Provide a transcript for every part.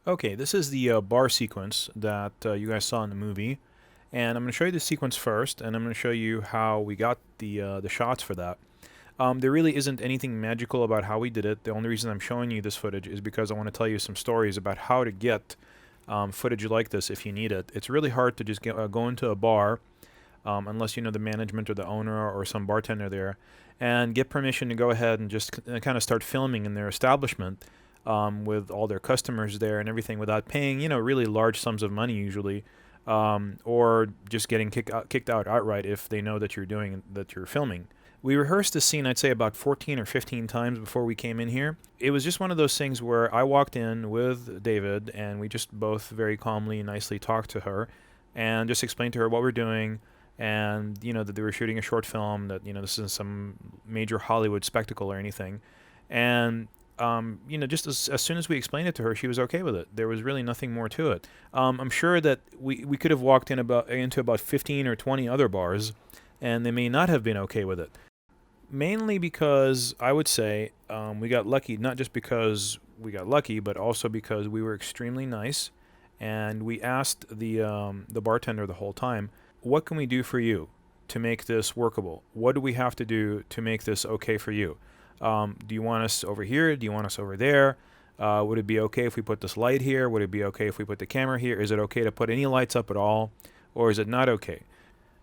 Okay, this is the bar sequence that you guys saw in the movie, and I'm going to show you the sequence first, and I'm going to show you how we got the shots for that. There really isn't anything magical about how we did it. The only reason I'm showing you this footage is because I want to tell you some stories about how to get footage like this if you need it. It's really hard to just go into a bar, unless you know the management or the owner or some bartender there, and get permission to go ahead and just kind of start filming in their establishment, with all their customers there and everything without paying, really large sums of money usually, or just getting kicked out outright if they know that you're filming. We rehearsed this scene, I'd say, about 14 or 15 times before we came in here. It was just one of those things where I walked in with David, and we just both very calmly, nicely talked to her, and just explained to her what we're doing, and that they were shooting a short film, that this isn't some major Hollywood spectacle or anything, and just as soon as we explained it to her, she was okay with it. There was really nothing more to it. I'm sure that we could have walked into about 15 or 20 other bars, and they may not have been okay with it. Mainly because I would say we got lucky, not just because we got lucky, but also because we were extremely nice, and we asked the bartender the whole time, "What can we do for you to make this workable? What do we have to do to make this okay for you? Do you want us over here? Do you want us over there? Would it be okay if we put this light here? Would it be okay if we put the camera here? Is it okay to put any lights up at all? Or is it not okay?"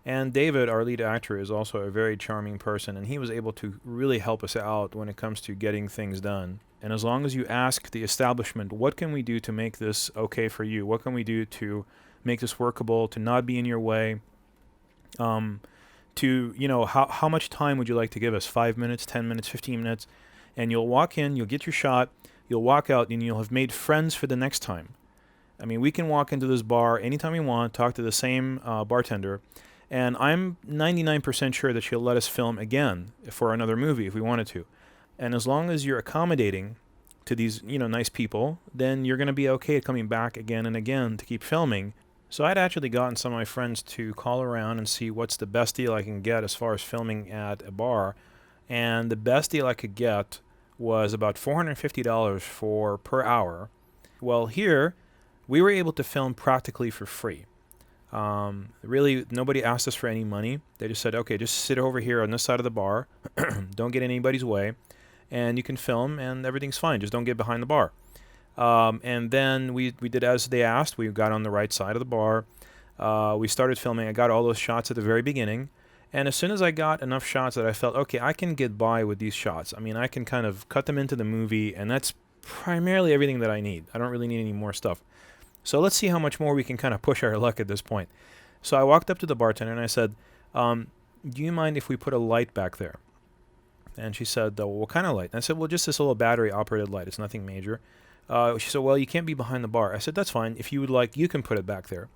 And David, our lead actor, is also a very charming person, and he was able to really help us out when it comes to getting things done. And as long as you ask the establishment, what can we do to make this okay for you? What can we do to make this workable, to not be in your way? How much time would you like to give us? 5 minutes, 10 minutes, 15 minutes? And you'll walk in, you'll get your shot, you'll walk out, and you'll have made friends for the next time. I mean, we can walk into this bar anytime we want, talk to the same bartender, and I'm 99% sure that she'll let us film again for another movie if we wanted to. And as long as you're accommodating to these, nice people, then you're going to be okay at coming back again and again to keep filming. So I'd actually gotten some of my friends to call around and see what's the best deal I can get as far as filming at a bar. And the best deal I could get was about $450 for per hour. Well, here, we were able to film practically for free. Really, nobody asked us for any money. They just said, okay, just sit over here on this side of the bar. Don't get in anybody's way. And you can film, and everything's fine. Just don't get behind the bar. And then we did as they asked. We got on the right side of the bar. We started filming. I got all those shots at the very beginning. And as soon as I got enough shots that I felt, okay, I can get by with these shots. I mean, I can kind of cut them into the movie, and that's primarily everything that I need. I don't really need any more stuff. So let's see how much more we can kind of push our luck at this point. So I walked up to the bartender and I said, do you mind if we put a light back there? And she said, well, what kind of light? And I said, well, just this little battery-operated light. It's nothing major. She said, well, you can't be behind the bar. I said, that's fine. If you would like, you can put it back there.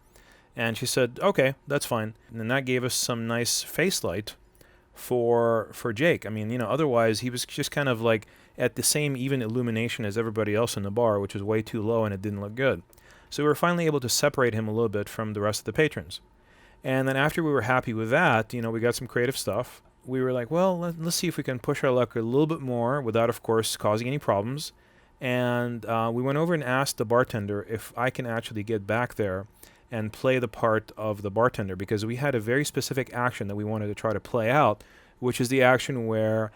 And she said, okay, that's fine. And then that gave us some nice face light for Jake. I mean, otherwise he was just kind of like at the same even illumination as everybody else in the bar, which was way too low and it didn't look good. So we were finally able to separate him a little bit from the rest of the patrons. And then after we were happy with that, we got some creative stuff. We were like, well, let's see if we can push our luck a little bit more without, of course, causing any problems. And we went over and asked the bartender if I can actually get back there and play the part of the bartender, because we had a very specific action that we wanted to try to play out, which is the action where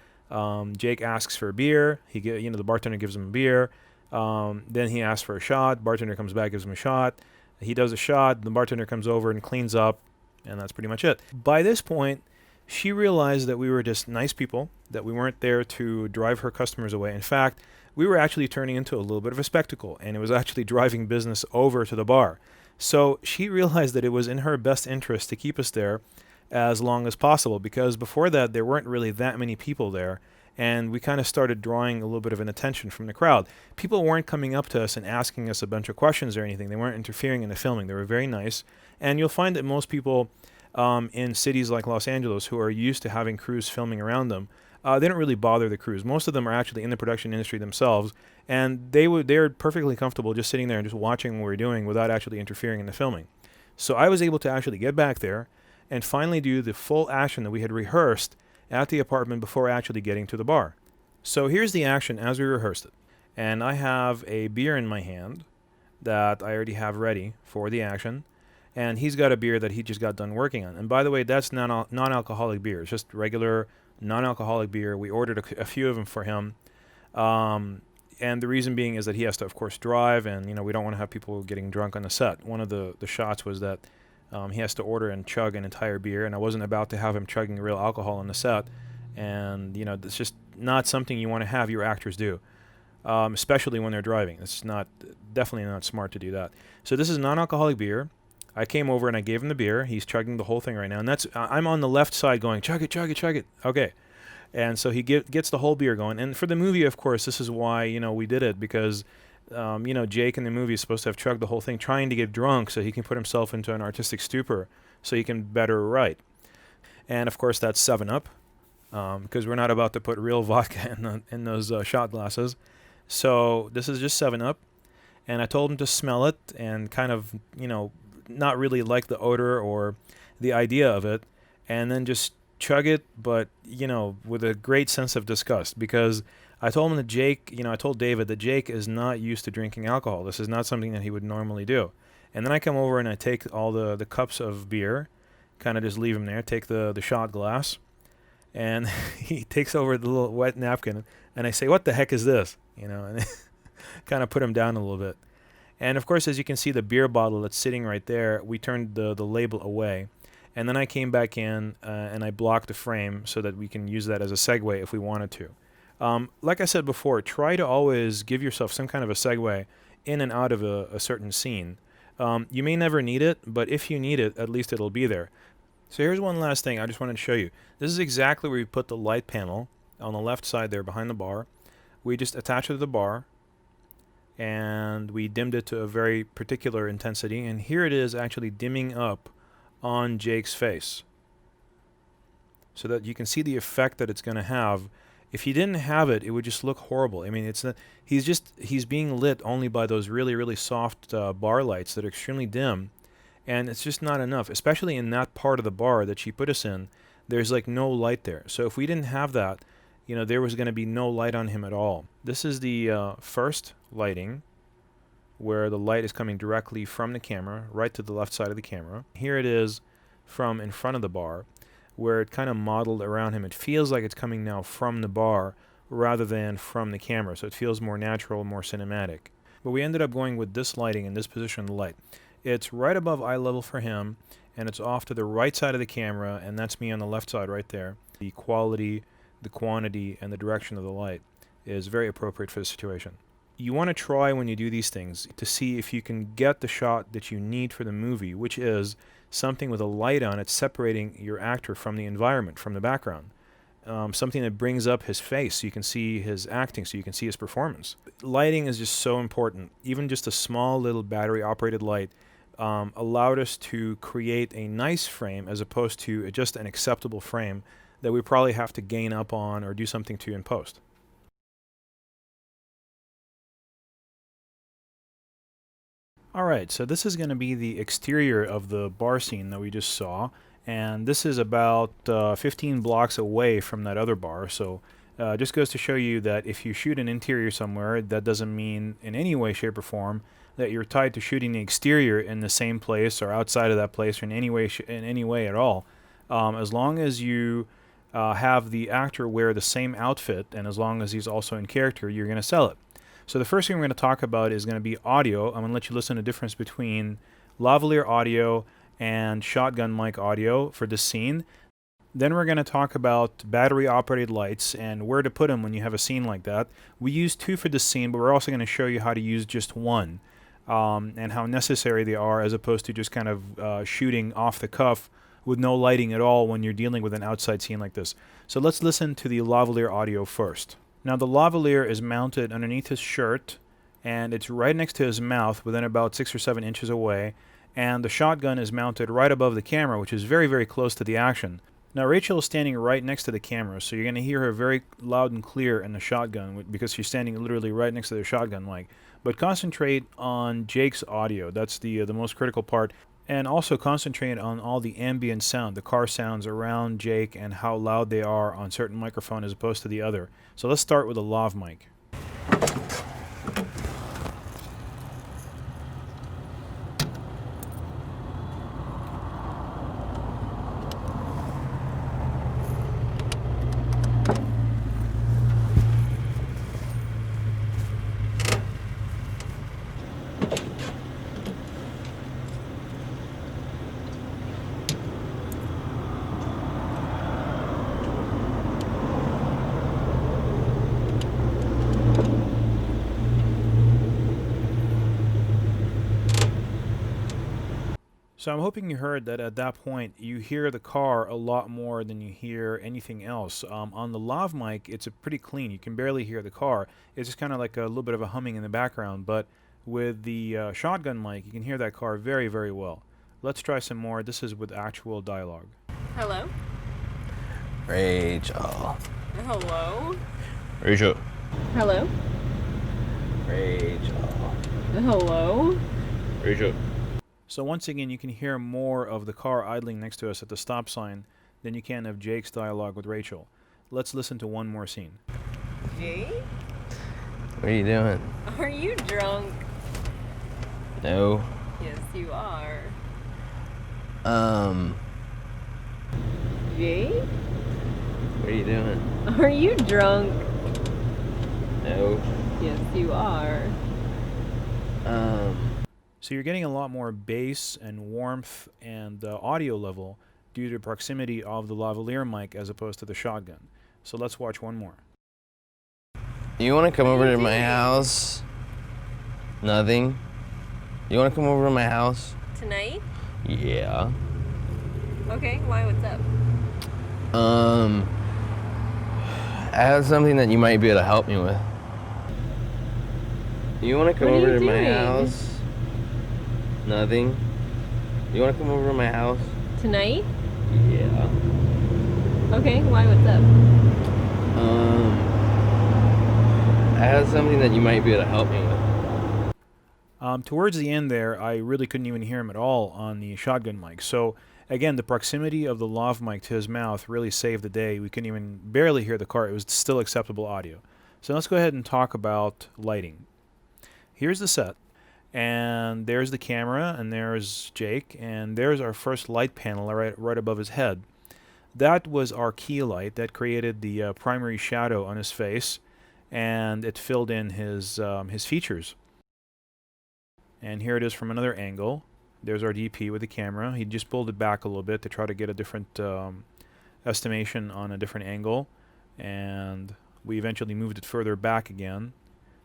Jake asks for a beer. The bartender gives him a beer. Then he asks for a shot. Bartender comes back, gives him a shot. He does a shot. The bartender comes over and cleans up, and that's pretty much it. By this point, she realized that we were just nice people, that we weren't there to drive her customers away. In fact, we were actually turning into a little bit of a spectacle, and it was actually driving business over to the bar. So she realized that it was in her best interest to keep us there as long as possible, because before that, there weren't really that many people there. And we kind of started drawing a little bit of an attention from the crowd. People weren't coming up to us and asking us a bunch of questions or anything. They weren't interfering in the filming. They were very nice. And you'll find that most people in cities like Los Angeles who are used to having crews filming around them, they don't really bother the crews. Most of them are actually in the production industry themselves, and they're perfectly comfortable just sitting there and just watching what we're doing without actually interfering in the filming. So I was able to actually get back there and finally do the full action that we had rehearsed at the apartment before actually getting to the bar. So here's the action as we rehearsed it. And I have a beer in my hand. that I already have ready for the action. And he's got a beer that he just got done working on. And by the way, that's non-alcoholic beer. It's just regular non-alcoholic beer. We ordered a few of them for him. And the reason being is that he has to, of course, drive, and we don't want to have people getting drunk on the set. One of the shots was that he has to order and chug an entire beer, and I wasn't about to have him chugging real alcohol on the set. And it's just not something you want to have your actors do, especially when they're driving. It's definitely not smart to do that. So this is non-alcoholic beer. I came over and I gave him the beer. He's chugging the whole thing right now, and I'm on the left side going, chug it, chug it, chug it. Okay. And so he gets the whole beer going. And for the movie, of course, this is why, we did it, because, Jake in the movie is supposed to have chugged the whole thing, trying to get drunk so he can put himself into an artistic stupor so he can better write. And, of course, that's 7-Up, because we're not about to put real vodka in those shot glasses. So this is just 7-Up. And I told him to smell it and kind of, not really like the odor or the idea of it, and then just chug it, but with a great sense of disgust, because I told him that Jake, I told David that Jake is not used to drinking alcohol. This is not something that he would normally do. And then I come over and I take all the cups of beer, kind of just leave them there, take the shot glass, and he takes over the little wet napkin, and I say, "What the heck is this?" And kind of put him down a little bit. And of course, as you can see, the beer bottle that's sitting right there, we turned the label away. And then I came back in and I blocked the frame so that we can use that as a segue if we wanted to. Like I said before, try to always give yourself some kind of a segue in and out of a certain scene. You may never need it, but if you need it, at least it'll be there. So here's one last thing I just wanted to show you. This is exactly where we put the light panel on the left side there behind the bar. We just attach it to the bar, and we dimmed it to a very particular intensity. And here it is actually dimming up on Jake's face, so that you can see the effect that it's going to have. If you didn't have it, it would just look horrible. I mean, he's being lit only by those really, really soft bar lights that are extremely dim, and it's just not enough, especially in that part of the bar that she put us in. There's like no light there. So if we didn't have that, there was going to be no light on him at all. This is the first lighting, where the light is coming directly from the camera, right to the left side of the camera. Here it is from in front of the bar, where it kind of modeled around him. It feels like it's coming now from the bar rather than from the camera, so it feels more natural, more cinematic. But we ended up going with this lighting and this position of the light. It's right above eye level for him, and it's off to the right side of the camera, and that's me on the left side right there. The quality, the quantity, and the direction of the light is very appropriate for the situation. You want to try when you do these things to see if you can get the shot that you need for the movie, which is something with a light on it separating your actor from the environment, from the background. Something that brings up his face so you can see his acting, so you can see his performance. Lighting is just so important. Even just a small little battery-operated light allowed us to create a nice frame as opposed to just an acceptable frame that we probably have to gain up on or do something to in post. Alright, so this is going to be the exterior of the bar scene that we just saw, and this is about 15 blocks away from that other bar, so just goes to show you that if you shoot an interior somewhere, that doesn't mean in any way, shape, or form that you're tied to shooting the exterior in the same place or outside of that place or in any way at all. As long as you have the actor wear the same outfit, and as long as he's also in character, you're going to sell it. So the first thing we're going to talk about is going to be audio. I'm going to let you listen to the difference between lavalier audio and shotgun mic audio for this scene. Then we're going to talk about battery-operated lights and where to put them when you have a scene like that. We use 2 for this scene, but we're also going to show you how to use just 1 and how necessary they are as opposed to just kind of shooting off the cuff with no lighting at all when you're dealing with an outside scene like this. So let's listen to the lavalier audio first. Now the lavalier is mounted underneath his shirt, and it's right next to his mouth within about 6 or 7 inches away, and the shotgun is mounted right above the camera, which is very, very close to the action. Now Rachel is standing right next to the camera, so you're going to hear her very loud and clear in the shotgun because she's standing literally right next to the shotgun mic. But concentrate on Jake's audio. That's the most critical part. And also concentrate on all the ambient sound, the car sounds around Jake and how loud they are on certain microphone as opposed to the other. So let's start with a lav mic. So I'm hoping you heard that at that point you hear the car a lot more than you hear anything else. On the lav mic, it's a pretty clean. You can barely hear the car. It's just kind of like a little bit of a humming in the background. But with the shotgun mic, you can hear that car very, very well. Let's try some more. This is with actual dialogue. Hello? Rachel. Hello? Rachel. Hello? Rachel. Hello? Rachel. So once again, you can hear more of the car idling next to us at the stop sign than you can of Jake's dialogue with Rachel. Let's listen to one more scene. Jake? What are you doing? Are you drunk? No. Yes, you are. Jake? What are you doing? Are you drunk? No. Yes, you are. So you're getting a lot more bass and warmth and audio level due to the proximity of the lavalier mic as opposed to the shotgun. So let's watch one more. You want to come What are over you to my doing? house? Nothing. You want to come over to my house? Tonight? Yeah. Okay, why? What's up? I have something that you might be able to help me with. You want to come What are over you to my doing? house? Nothing. You want to come over to my house? Tonight? Yeah. Okay, why? What's up? I have something that you might be able to help me with. Towards the end there, I really couldn't even hear him at all on the shotgun mic. So again, the proximity of the lav mic to his mouth really saved the day. We couldn't even barely hear the car. It was still acceptable audio. So let's go ahead and talk about lighting. Here's the set. And there's the camera, and there's Jake, and there's our first light panel right above his head. That was our key light that created the primary shadow on his face, and it filled in his features. And here it is from another angle. There's our DP with the camera. He just pulled it back a little bit to try to get a different estimation on a different angle, and we eventually moved it further back again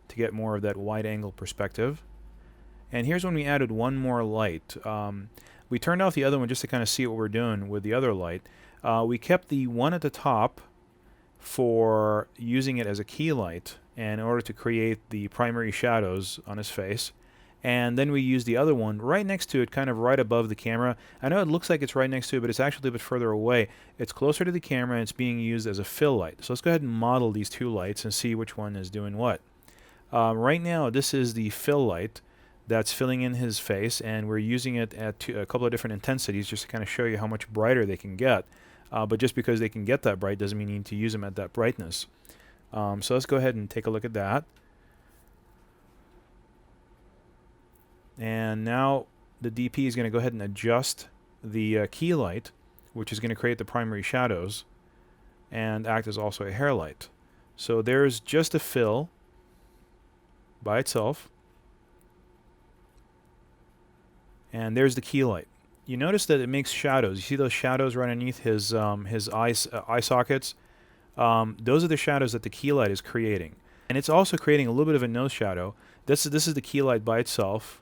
to get more of that wide angle perspective. And here's when we added one more light. We turned off the other one just to kind of see what we're doing with the other light. We kept the one at the top for using it as a key light and in order to create the primary shadows on his face. And then we used the other one right next to it, kind of right above the camera. I know it looks like it's right next to it, but it's actually a bit further away. It's closer to the camera, and it's being used as a fill light. So let's go ahead and model these two lights and see which one is doing what. Right now, this is the fill light that's filling in his face, and we're using it at a couple of different intensities just to kind of show you how much brighter they can get. But just because they can get that bright doesn't mean you need to use them at that brightness. So let's go ahead and take a look at that. And now the DP is going to go ahead and adjust the key light, which is going to create the primary shadows and act as also a hair light. So there's just a fill by itself. And there's the key light. You notice that it makes shadows. You see those shadows right underneath his eye sockets? Those are the shadows that the key light is creating. And it's also creating a little bit of a nose shadow. This is the key light by itself.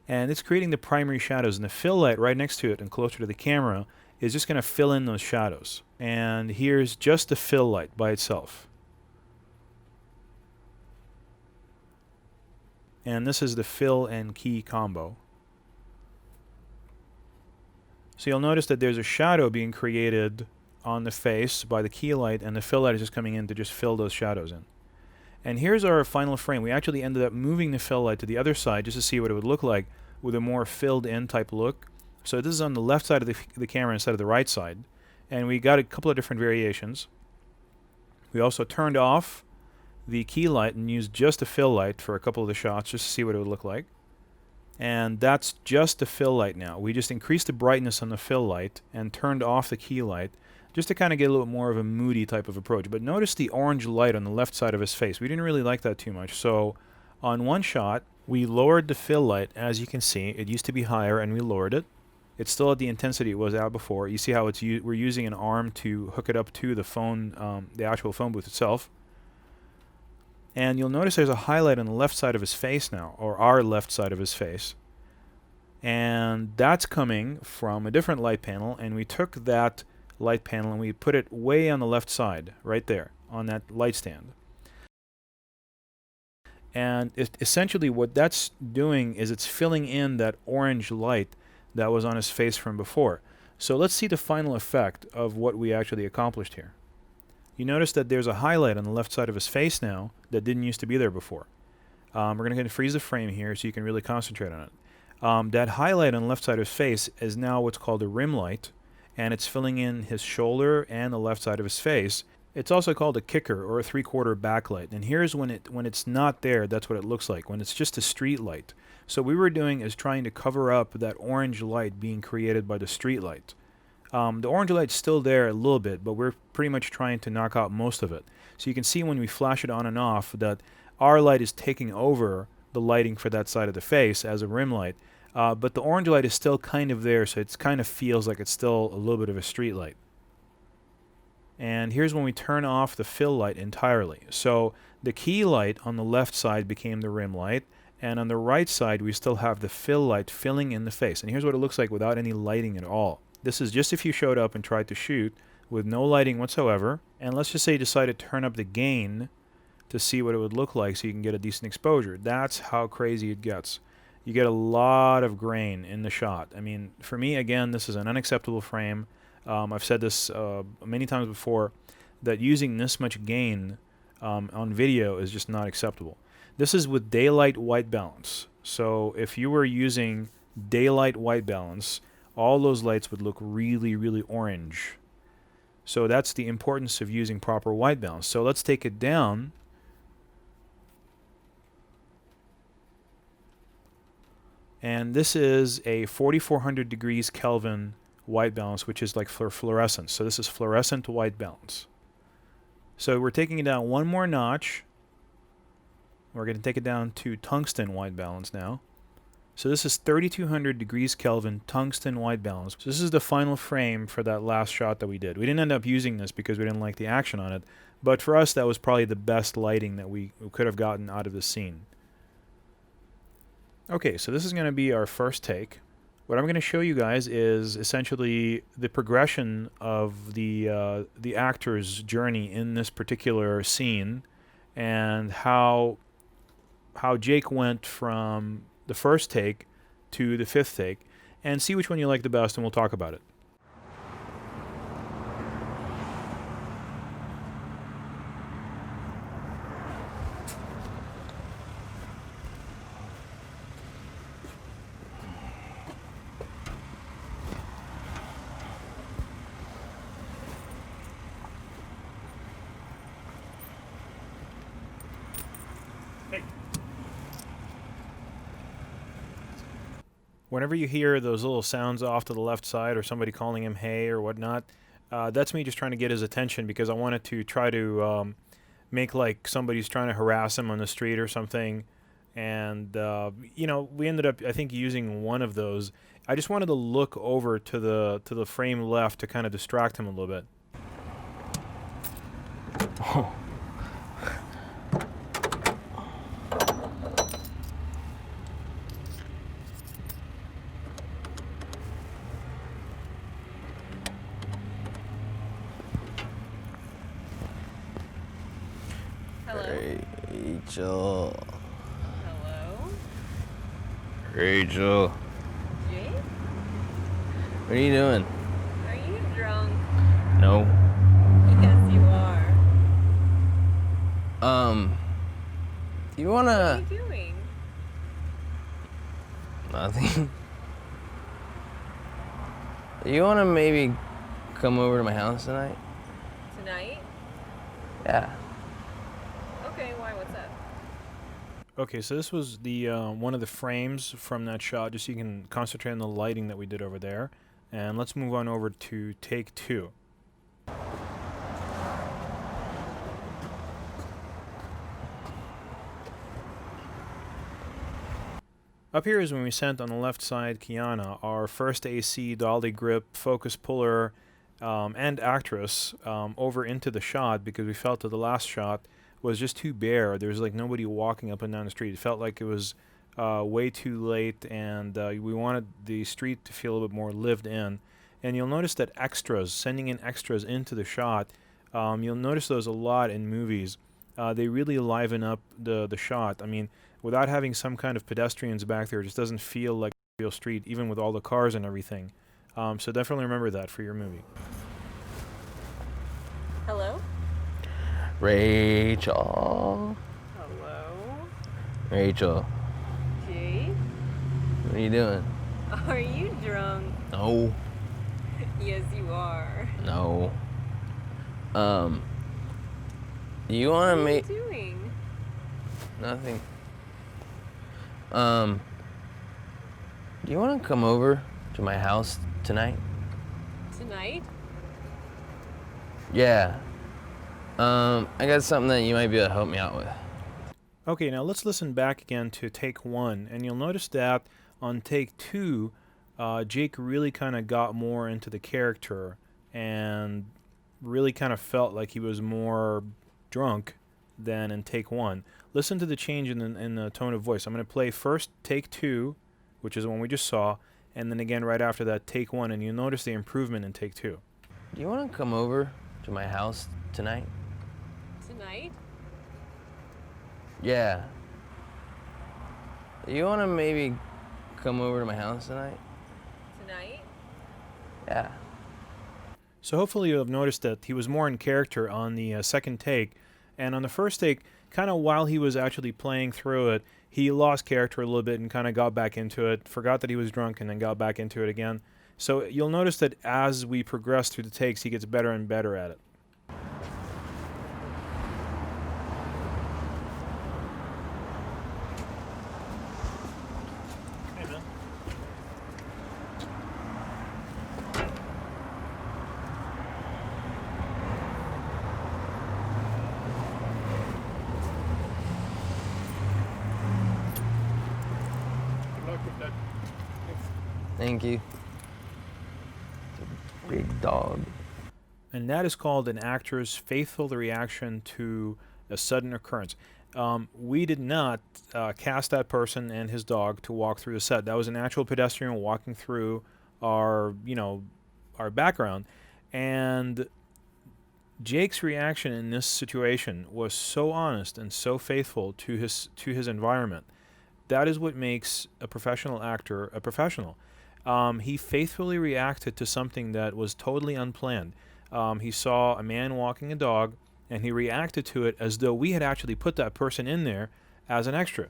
And it's creating the primary shadows. And the fill light right next to it and closer to the camera is just going to fill in those shadows. And here's just the fill light by itself. And this is the fill and key combo. So you'll notice that there's a shadow being created on the face by the key light, and the fill light is just coming in to just fill those shadows in. And here's our final frame. We actually ended up moving the fill light to the other side just to see what it would look like with a more filled in type look. So this is on the left side of the camera instead of the right side. And we got a couple of different variations. We also turned off the key light and used just a fill light for a couple of the shots just to see what it would look like. And that's just the fill light now. We just increased the brightness on the fill light and turned off the key light just to kind of get a little more of a moody type of approach. But notice the orange light on the left side of his face. We didn't really like that too much. So on one shot, we lowered the fill light. As you can see, it used to be higher and we lowered it. It's still at the intensity it was at before. You see how we're using an arm to hook it up to the phone, the actual phone booth itself. And you'll notice there's a highlight on the left side of his face now, or our left side of his face. And that's coming from a different light panel, and we took that light panel and we put it way on the left side, right there, on that light stand. And essentially what that's doing is it's filling in that orange light that was on his face from before. So let's see the final effect of what we actually accomplished here. You notice that there's a highlight on the left side of his face now that didn't used to be there before. We're going to freeze the frame here so you can really concentrate on it. That highlight on the left side of his face is now what's called a rim light, and it's filling in his shoulder and the left side of his face. It's also called a kicker or a three-quarter backlight. And here's when it's not there, that's what it looks like, when it's just a street light. So what we were doing is trying to cover up that orange light being created by the street light. The orange light's still there a little bit, but we're pretty much trying to knock out most of it. So you can see when we flash it on and off that our light is taking over the lighting for that side of the face as a rim light. But the orange light is still kind of there, so it kind of feels like it's still a little bit of a street light. And here's when we turn off the fill light entirely. So the key light on the left side became the rim light, and on the right side we still have the fill light filling in the face. And here's what it looks like without any lighting at all. This is just if you showed up and tried to shoot with no lighting whatsoever, and let's just say you decide to turn up the gain to see what it would look like so you can get a decent exposure. That's how crazy it gets. You get a lot of grain in the shot. I mean, for me, again, this is an unacceptable frame. I've said this many times before, that using this much gain on video is just not acceptable. This is with daylight white balance. So if you were using daylight white balance, all those lights would look really, really orange. So that's the importance of using proper white balance. So let's take it down. And this is a 4400 degrees Kelvin white balance, which is like for fluorescence. So this is fluorescent white balance. So we're taking it down one more notch. We're going to take it down to tungsten white balance now. So this is 3200 degrees Kelvin tungsten white balance. So this is the final frame for that last shot that we did. We didn't end up using this because we didn't like the action on it, but for us that was probably the best lighting that we could have gotten out of the scene. Okay, so this is going to be our first take. What I'm going to show you guys is essentially the progression of the actor's journey in this particular scene, and how Jake went from the first take to the fifth take, and see which one you like the best, and we'll talk about it. Whenever you hear those little sounds off to the left side, or somebody calling him hey or whatnot, that's me just trying to get his attention, because I wanted to try to make like somebody's trying to harass him on the street or something. And you know, we ended up, I think, using one of those. I just wanted to look over to the frame left to kind of distract him a little bit. Oh. Hello? Rachel. Hello? Rachel. Jake? What are you doing? Are you drunk? No. Yes, you are. You What are wanna... you doing? Nothing. You wanna maybe come over to my house tonight? Tonight? Yeah. Okay, why? What's up? Okay, so this was the one of the frames from that shot, just so you can concentrate on the lighting that we did over there. And let's move on over to take two. Up here is when we sent on the left side Kiana, our first AC dolly grip, focus puller, and actress, over into the shot, because we felt that the last shot was just too bare. There was like nobody walking up and down the street. It felt like it was way too late, and we wanted the street to feel a little bit more lived in. And you'll notice that extras, sending in extras into the shot, you'll notice those a lot in movies. They really liven up the shot. I mean, without having some kind of pedestrians back there, it just doesn't feel like a real street, even with all the cars and everything. So definitely remember that for your movie. Hello? Rachel. Hello? Rachel, Jay? what are you doing? Are you drunk? No. Yes, you are. No. You want What to are make you doing? nothing? Do you want to come over to my house tonight? Tonight? Yeah. I got something that you might be able to help me out with. Okay, now let's listen back again to take one, and you'll notice that on take two, Jake really kind of got more into the character and really kind of felt like he was more drunk than in take one. Listen to the change in the tone of voice. I'm going to play first take two, which is the one we just saw, and then again right after that take one, and you'll notice the improvement in take two. Do you want to come over to my house tonight? Tonight? Yeah. You want to maybe come over to my house tonight? Tonight? Yeah. So hopefully you'll have noticed that he was more in character on the second take, and on the first take, kind of while he was actually playing through it, he lost character a little bit and kind of got back into it, forgot that he was drunk, and then got back into it again. So you'll notice that as we progress through the takes, he gets better and better at it. Hey, man. Good luck with that. Thank you. Big dog. And that is called an actor's faithful reaction to a sudden occurrence. We did not cast that person and his dog to walk through the set. That was an actual pedestrian walking through our background. And Jake's reaction in this situation was so honest and so faithful to his environment. That is what makes a professional actor a professional. He faithfully reacted to something that was totally unplanned. He saw a man walking a dog, and he reacted to it as though we had actually put that person in there as an extra.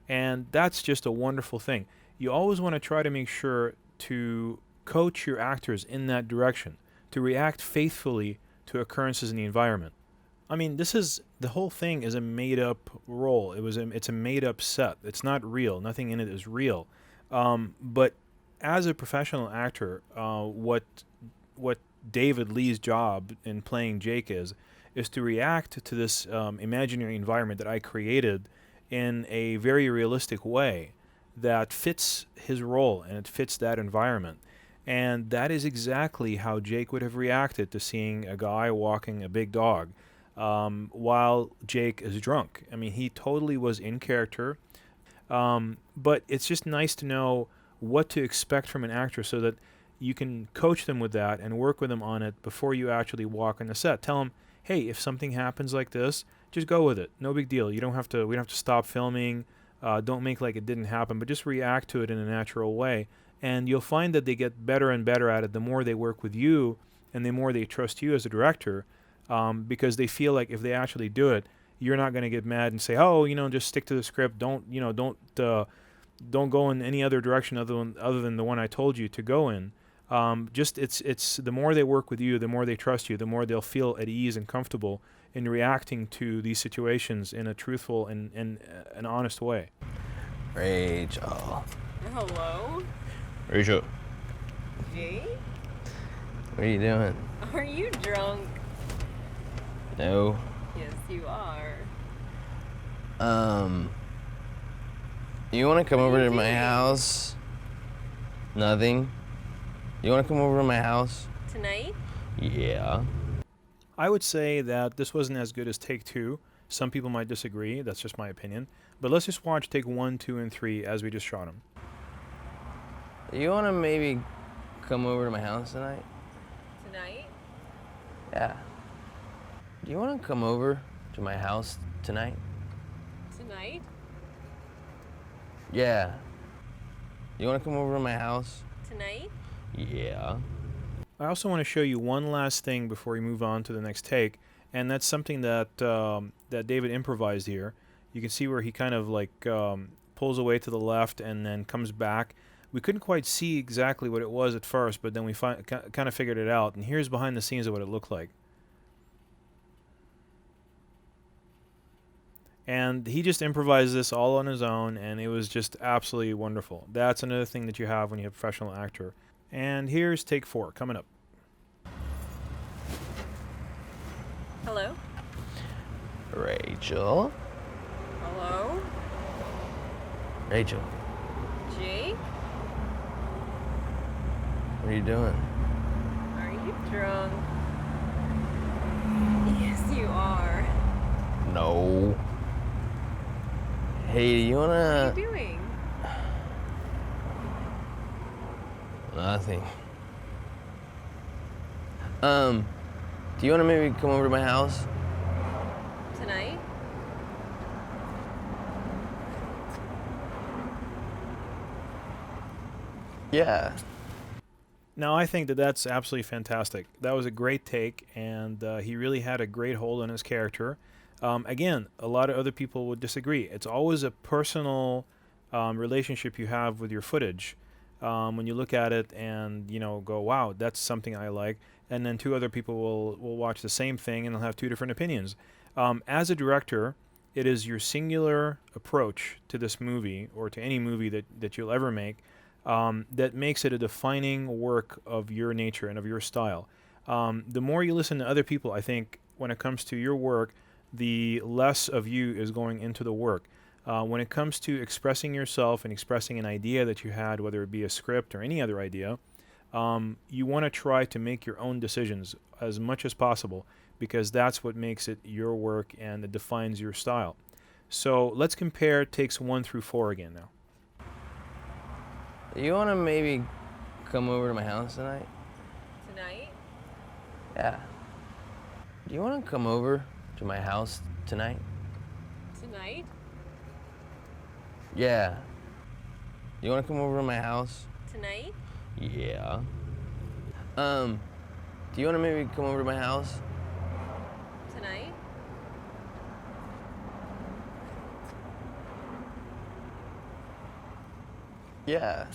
And that's just a wonderful thing. You always want to try to make sure to coach your actors in that direction, to react faithfully to occurrences in the environment. I mean, the whole thing is a made-up role. It's a made-up set. It's not real. Nothing in it is real. But as a professional actor, what David Lee's job in playing Jake is to react to this imaginary environment that I created in a very realistic way that fits his role and it fits that environment. And that is exactly how Jake would have reacted to seeing a guy walking a big dog while Jake is drunk. I mean, he totally was in character. But it's just nice to know what to expect from an actor so that you can coach them with that and work with them on it before you actually walk on the set. Tell them, hey, if something happens like this, just go with it. No big deal. We don't have to stop filming. Don't make like it didn't happen, but just react to it in a natural way. And you'll find that they get better and better at it the more they work with you and the more they trust you as a director, because they feel like if they actually do it, you're not going to get mad and say, oh, just stick to the script. Don't go in any other direction other than the one I told you to go in. It's the more they work with you, the more they trust you, the more they'll feel at ease and comfortable in reacting to these situations in a truthful and an honest way. Rachel. Hello? Rachel. Jay? What are you doing? Are you drunk? No. Yes, you are. You want to come What are over you to my doing? house? Nothing. You want to come over to my house? Tonight? Yeah. I would say that this wasn't as good as take two. Some people might disagree. That's just my opinion. But let's just watch take 1, 2, and 3 as we just shot them. You want to maybe come over to my house tonight? Tonight? Yeah. Do you want to come over to my house tonight? Tonight? Yeah. You want to come over to my house? Tonight? Yeah. I also want to show you one last thing before we move on to the next take, and that's something that that David improvised here. You can see where he kind of like pulls away to the left and then comes back. We couldn't quite see exactly what it was at first, but then we kind of figured it out. And here's behind the scenes of what it looked like. And he just improvised this all on his own, and it was just absolutely wonderful. That's another thing that you have when you have a professional actor. And here's take 4 coming up. Hello? Rachel? Hello? Rachel, Jake? what are you doing? Are you drunk? Yes, you are. No. Hey, you What wanna... are you doing? Nothing. Do you wanna maybe come over to my house? Tonight? Yeah. Now, I think that that's absolutely fantastic. That was a great take, and he really had a great hold on his character. Again, a lot of other people would disagree. It's always a personal relationship you have with your footage. When you look at it and go, wow, that's something I like, and then 2 other people will watch the same thing and they'll have 2 different opinions. As a director, it is your singular approach to this movie or to any movie that you'll ever make that makes it a defining work of your nature and of your style. The more you listen to other people, I think, when it comes to your work, the less of you is going into the work. When it comes to expressing yourself and expressing an idea that you had, whether it be a script or any other idea, you want to try to make your own decisions as much as possible, because that's what makes it your work and it defines your style. So let's compare takes 1 through 4 again now. You wanna maybe come over to my house tonight? Tonight? Yeah. Do you wanna come over to my house tonight? Tonight? Yeah. You wanna come over to my house? Tonight? Yeah. Do you wanna maybe come over to my house? Tonight? Yeah.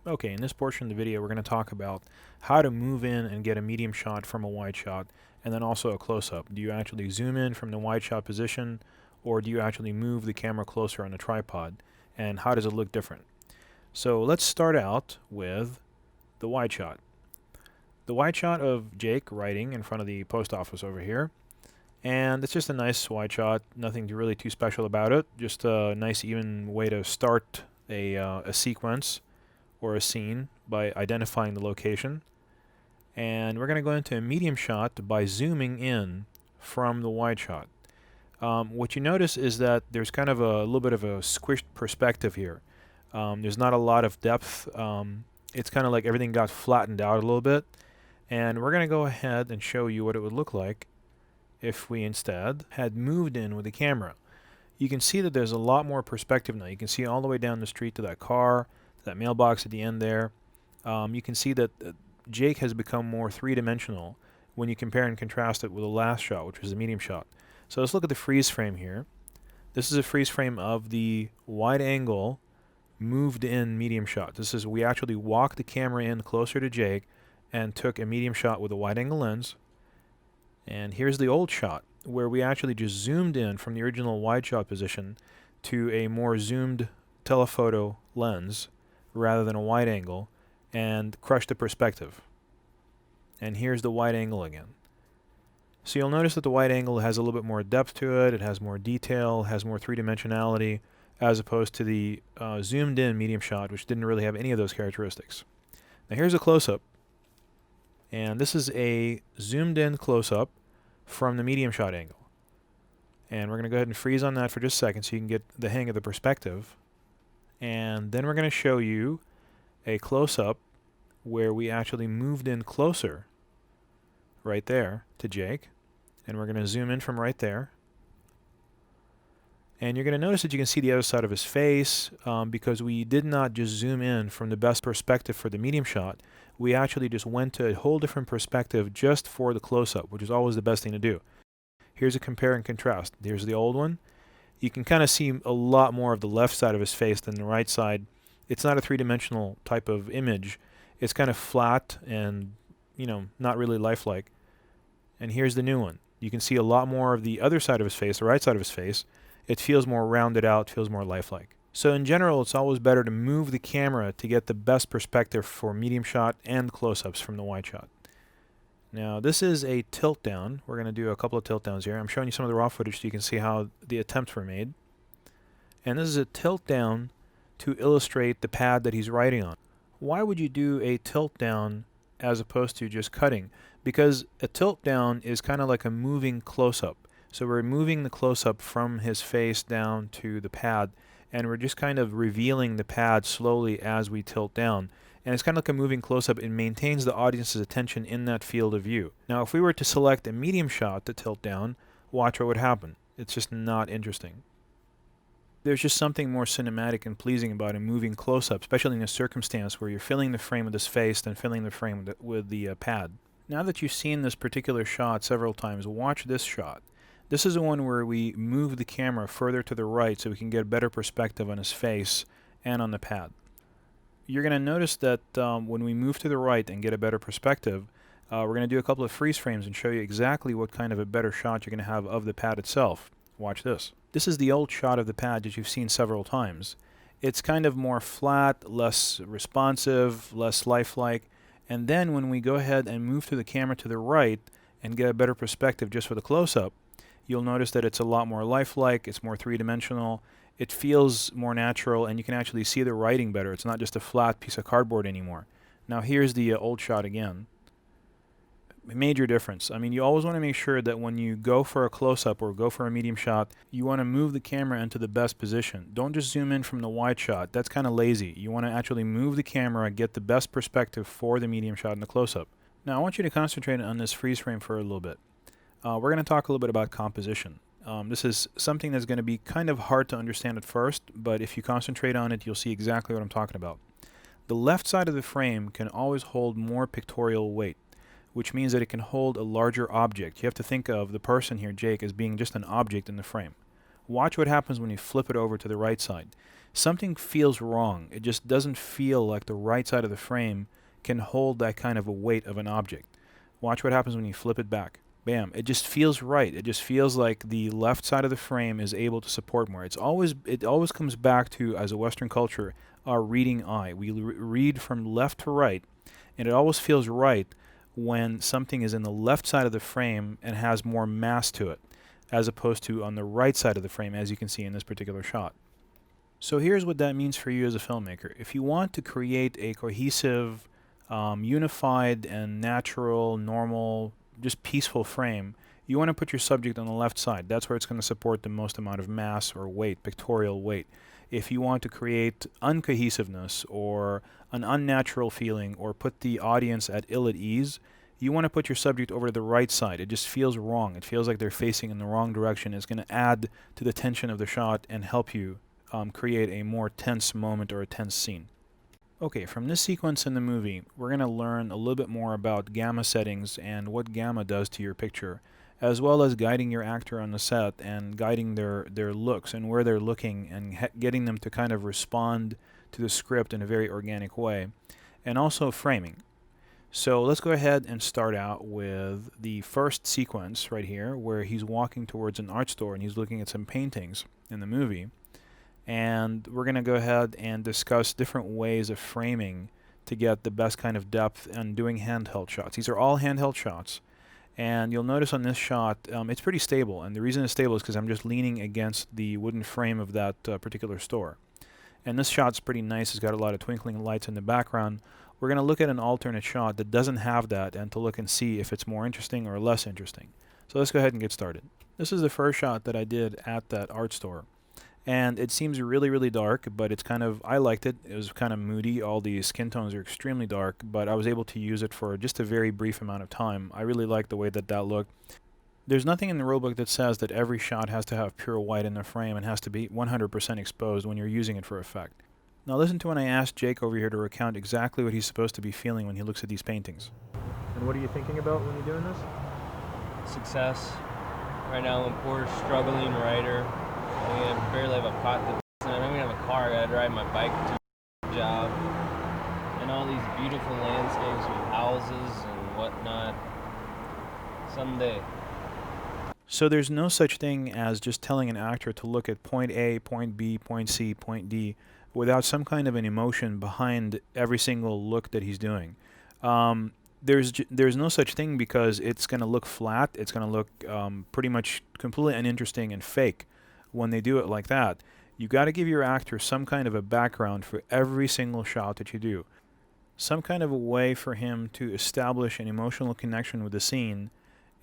Okay, in this portion of the video, we're going to talk about how to move in and get a medium shot from a wide shot, and then also a close-up. Do you actually zoom in from the wide shot position, or do you actually move the camera closer on the tripod, and how does it look different? So let's start out with the wide shot. The wide shot of Jake writing in front of the post office over here, and it's just a nice wide shot, nothing really too special about it, just a nice even way to start a sequence or a scene by identifying the location. And we're going to go into a medium shot by zooming in from the wide shot. What you notice is that there's kind of a little bit of a squished perspective here. There's not a lot of depth. It's kind of like everything got flattened out a little bit. And we're going to go ahead and show you what it would look like if we instead had moved in with the camera. You can see that there's a lot more perspective now. You can see all the way down the street to that car, that mailbox at the end there. You can see that Jake has become more three-dimensional when you compare and contrast it with the last shot, which was the medium shot. So let's look at the freeze frame here. This is a freeze frame of the wide angle moved in medium shot. This is, we actually walked the camera in closer to Jake and took a medium shot with a wide angle lens. And here's the old shot where we actually just zoomed in from the original wide shot position to a more zoomed telephoto lens rather than a wide angle and crush the perspective. And here's the wide angle again. So you'll notice that the wide angle has a little bit more depth to it, it has more detail, has more three-dimensionality, as opposed to the zoomed-in medium shot, which didn't really have any of those characteristics. Now here's a close-up, and this is a zoomed-in close-up from the medium shot angle. And we're going to go ahead and freeze on that for just a second so you can get the hang of the perspective. And then we're going to show you a close-up where we actually moved in closer right there to Jake. And we're going to zoom in from right there. And you're going to notice that you can see the other side of his face because we did not just zoom in from the best perspective for the medium shot. We actually just went to a whole different perspective just for the close-up, which is always the best thing to do. Here's a compare and contrast. Here's the old one. You can kind of see a lot more of the left side of his face than the right side. It's not a three-dimensional type of image. It's kind of flat and, not really lifelike. And here's the new one. You can see a lot more of the other side of his face, the right side of his face. It feels more rounded out, feels more lifelike. So in general, it's always better to move the camera to get the best perspective for medium shot and close-ups from the wide shot. Now this is a tilt down. We're going to do a couple of tilt downs here. I'm showing you some of the raw footage so you can see how the attempts were made. And this is a tilt down to illustrate the pad that he's writing on. Why would you do a tilt down as opposed to just cutting? Because a tilt down is kind of like a moving close-up. So we're moving the close-up from his face down to the pad, and we're just kind of revealing the pad slowly as we tilt down. And it's kind of like a moving close-up. It maintains the audience's attention in that field of view. Now if we were to select a medium shot to tilt down, watch what would happen. It's just not interesting. There's just something more cinematic and pleasing about a moving close-up, especially in a circumstance where you're filling the frame with his face than filling the frame with the pad. Now that you've seen this particular shot several times, watch this shot. This is the one where we move the camera further to the right so we can get a better perspective on his face and on the pad. You're going to notice that when we move to the right and get a better perspective, we're going to do a couple of freeze frames and show you exactly what kind of a better shot you're going to have of the pad itself. Watch this. This is the old shot of the pad that you've seen several times. It's kind of more flat, less responsive, less lifelike. And then when we go ahead and move to the camera to the right and get a better perspective just for the close-up, you'll notice that it's a lot more lifelike, it's more three-dimensional, it feels more natural, and you can actually see the writing better. It's not just a flat piece of cardboard anymore. Now here's the old shot again. Major difference. I mean, you always want to make sure that when you go for a close-up or go for a medium shot, you want to move the camera into the best position. Don't just zoom in from the wide shot. That's kind of lazy. You want to actually move the camera, get the best perspective for the medium shot and the close-up. Now I want you to concentrate on this freeze frame for a little bit. We're going to talk a little bit about composition. This is something that's going to be kind of hard to understand at first, but if you concentrate on it, you'll see exactly what I'm talking about. The left side of the frame can always hold more pictorial weight, which means that it can hold a larger object. You have to think of the person here, Jake, as being just an object in the frame. Watch what happens when you flip it over to the right side. Something feels wrong. It just doesn't feel like the right side of the frame can hold that kind of a weight of an object. Watch what happens when you flip it back. Bam. It just feels right. It just feels like the left side of the frame is able to support more. It always comes back to, as a Western culture, our reading eye. We read from left to right, and it always feels right when something is in the left side of the frame and has more mass to it, as opposed to on the right side of the frame, as you can see in this particular shot. So here's what that means for you as a filmmaker. If you want to create a cohesive, unified and natural, normal, just peaceful frame, you want to put your subject on the left side. That's where it's going to support the most amount of mass or weight, pictorial weight. If you want to create uncohesiveness or an unnatural feeling or put the audience at ill at ease, you want to put your subject over to the right side. It just feels wrong. It feels like they're facing in the wrong direction. It's going to add to the tension of the shot and help you create a more tense moment or a tense scene. Okay, from this sequence in the movie, we're going to learn a little bit more about gamma settings and what gamma does to your picture, as well as guiding your actor on the set and guiding their looks and where they're looking and getting them to kind of respond to the script in a very organic way, and also framing. So let's go ahead and start out with the first sequence right here where he's walking towards an art store and he's looking at some paintings in the movie. and we're going to go ahead and discuss different ways of framing to get the best kind of depth and doing handheld shots. These are all handheld shots, and you'll notice on this shot it's pretty stable, and the reason it's stable is because I'm just leaning against the wooden frame of that particular store. And this shot's pretty nice. It's got a lot of twinkling lights in the background. We're going to look at an alternate shot that doesn't have that and to look and see if it's more interesting or less interesting. So let's go ahead and get started. This is the first shot that I did at that art store. And it seems really, really dark, but it's kind of, I liked it. It was kind of moody. All the skin tones are extremely dark, but I was able to use it for just a very brief amount of time. I really liked the way that that looked. There's nothing in the rulebook that says that every shot has to have pure white in the frame and has to be 100% exposed when you're using it for effect. Now listen to when I asked Jake over here to recount exactly what he's supposed to be feeling when he looks at these paintings. And what are you thinking about when you're doing this? Success. Right now I'm a poor, struggling writer. I barely have a pot to I don't even have a car. I gotta drive my bike to the job. And all these beautiful landscapes with houses and whatnot. Someday. So there's no such thing as just telling an actor to look at point A, point B, point C, point D without some kind of an emotion behind every single look that he's doing. There's no such thing because it's going to look flat. It's going to look pretty much completely uninteresting and fake when they do it like that. You got to give your actor some kind of a background for every single shot that you do. Some kind of a way for him to establish an emotional connection with the scene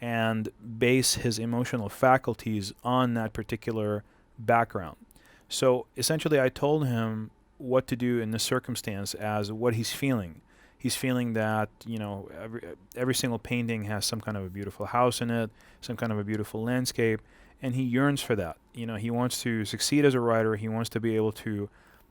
and base his emotional faculties on that particular background. So essentially I told him what to do in this circumstance as what he's feeling. He's feeling that, you know, every single painting has some kind of a beautiful house in it, some kind of a beautiful landscape, and he yearns for that. You know, he wants to succeed as a writer. He wants to be able to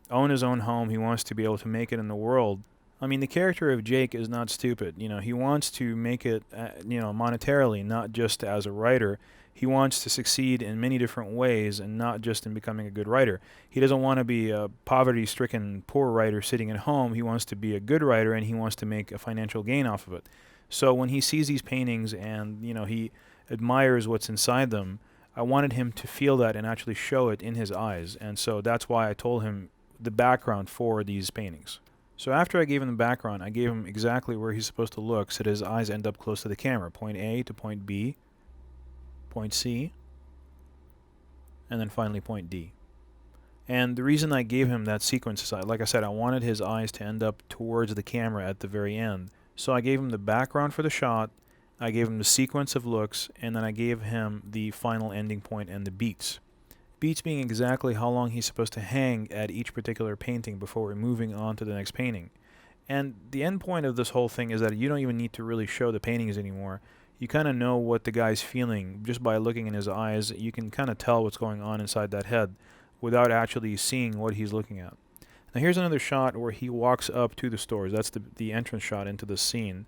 own his own home. He wants to be able to make it in the world. I mean, the character of Jake is not stupid. You know, he wants to make it, monetarily, not just as a writer. He wants to succeed in many different ways and not just in becoming a good writer. He doesn't want to be a poverty-stricken poor writer sitting at home. He wants to be a good writer, and he wants to make a financial gain off of it. So when he sees these paintings and, you know, he admires what's inside them, I wanted him to feel that and actually show it in his eyes. And so that's why I told him the background for these paintings. So after I gave him the background, I gave him exactly where he's supposed to look so that his eyes end up close to the camera. Point A to point B, point C, and then finally point D. And the reason I gave him that sequence is, like I said, I wanted his eyes to end up towards the camera at the very end. So I gave him the background for the shot, I gave him the sequence of looks, and then I gave him the final ending point and the beats. Beats being exactly how long he's supposed to hang at each particular painting before we're moving on to the next painting. And the end point of this whole thing is that you don't even need to really show the paintings anymore. You kind of know what the guy's feeling just by looking in his eyes. You can kind of tell what's going on inside that head without actually seeing what he's looking at. Now here's another shot where he walks up to the stores. That's the entrance shot into the scene.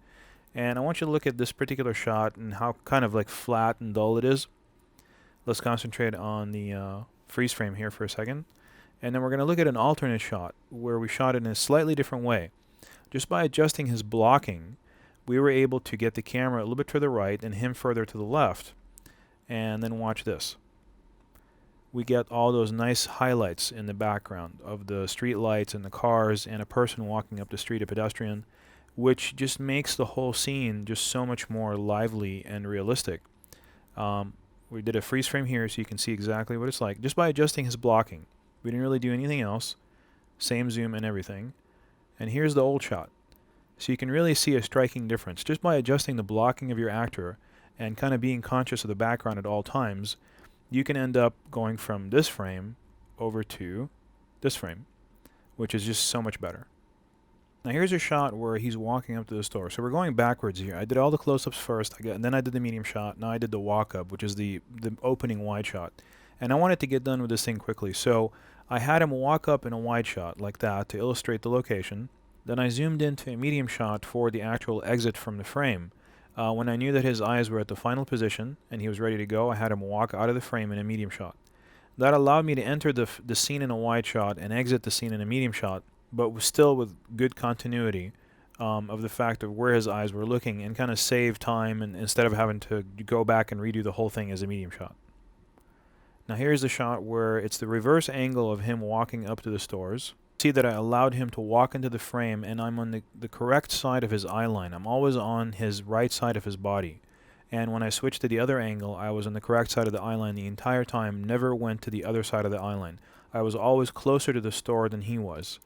And I want you to look at this particular shot and how kind of like flat and dull it is. Let's concentrate on the freeze frame here for a second. And then we're going to look at an alternate shot where we shot it in a slightly different way. Just by adjusting his blocking, we were able to get the camera a little bit to the right and him further to the left. And then watch this. We get all those nice highlights in the background of the street lights and the cars and a person walking up the street, a pedestrian, which just makes the whole scene just so much more lively and realistic. We did a freeze frame here so you can see exactly what it's like just by adjusting his blocking. We didn't really do anything else. Same zoom and everything. And here's the old shot. So you can really see a striking difference. Just by adjusting the blocking of your actor and kind of being conscious of the background at all times, you can end up going from this frame over to this frame, which is just so much better. Now here's a shot where he's walking up to the store. So we're going backwards here. I did all the close-ups first, and then I did the medium shot. Now I did the walk-up, which is the opening wide shot. And I wanted to get done with this thing quickly. So I had him walk up in a wide shot like that to illustrate the location. Then I zoomed into a medium shot for the actual exit from the frame. When I knew that his eyes were at the final position and he was ready to go, I had him walk out of the frame in a medium shot. That allowed me to enter the scene in a wide shot and exit the scene in a medium shot, but still with good continuity of the fact of where his eyes were looking and kind of save time and instead of having to go back and redo the whole thing as a medium shot. Now here's the shot where it's the reverse angle of him walking up to the stores. See that I allowed him to walk into the frame, and I'm on the correct side of his eye line. I'm always on his right side of his body. And when I switched to the other angle, I was on the correct side of the eye line the entire time, never went to the other side of the eye line. I was always closer to the store than he was.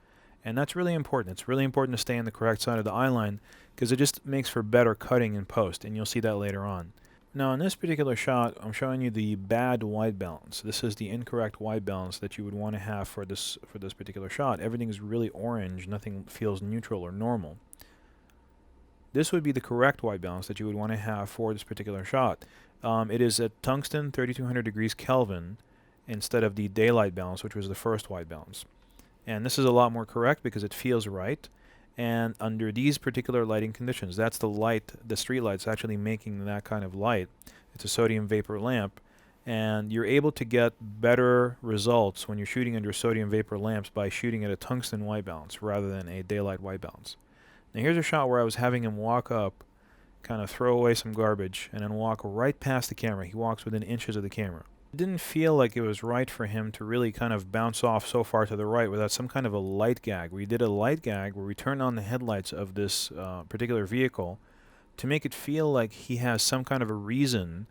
And that's really important. It's really important to stay on the correct side of the eye line because it just makes for better cutting in post, and you'll see that later on. Now in this particular shot, I'm showing you the bad white balance. This is the incorrect white balance that you would want to have for this particular shot. Everything is really orange, nothing feels neutral or normal. This would be the correct white balance that you would want to have for this particular shot. It is at tungsten 3200 degrees Kelvin instead of the daylight balance, which was the first white balance. And this is a lot more correct because it feels right. And under these particular lighting conditions, that's the light, the street light's actually making that kind of light. It's a sodium vapor lamp, and you're able to get better results when you're shooting under sodium vapor lamps by shooting at a tungsten white balance rather than a daylight white balance. Now here's a shot where I was having him walk up, kind of throw away some garbage, and then walk right past the camera. He walks within inches of the camera. It didn't feel like it was right for him to really kind of bounce off so far to the right without some kind of a light gag. We did a light gag where we turned on the headlights of this particular vehicle to make it feel like he has some kind of a reason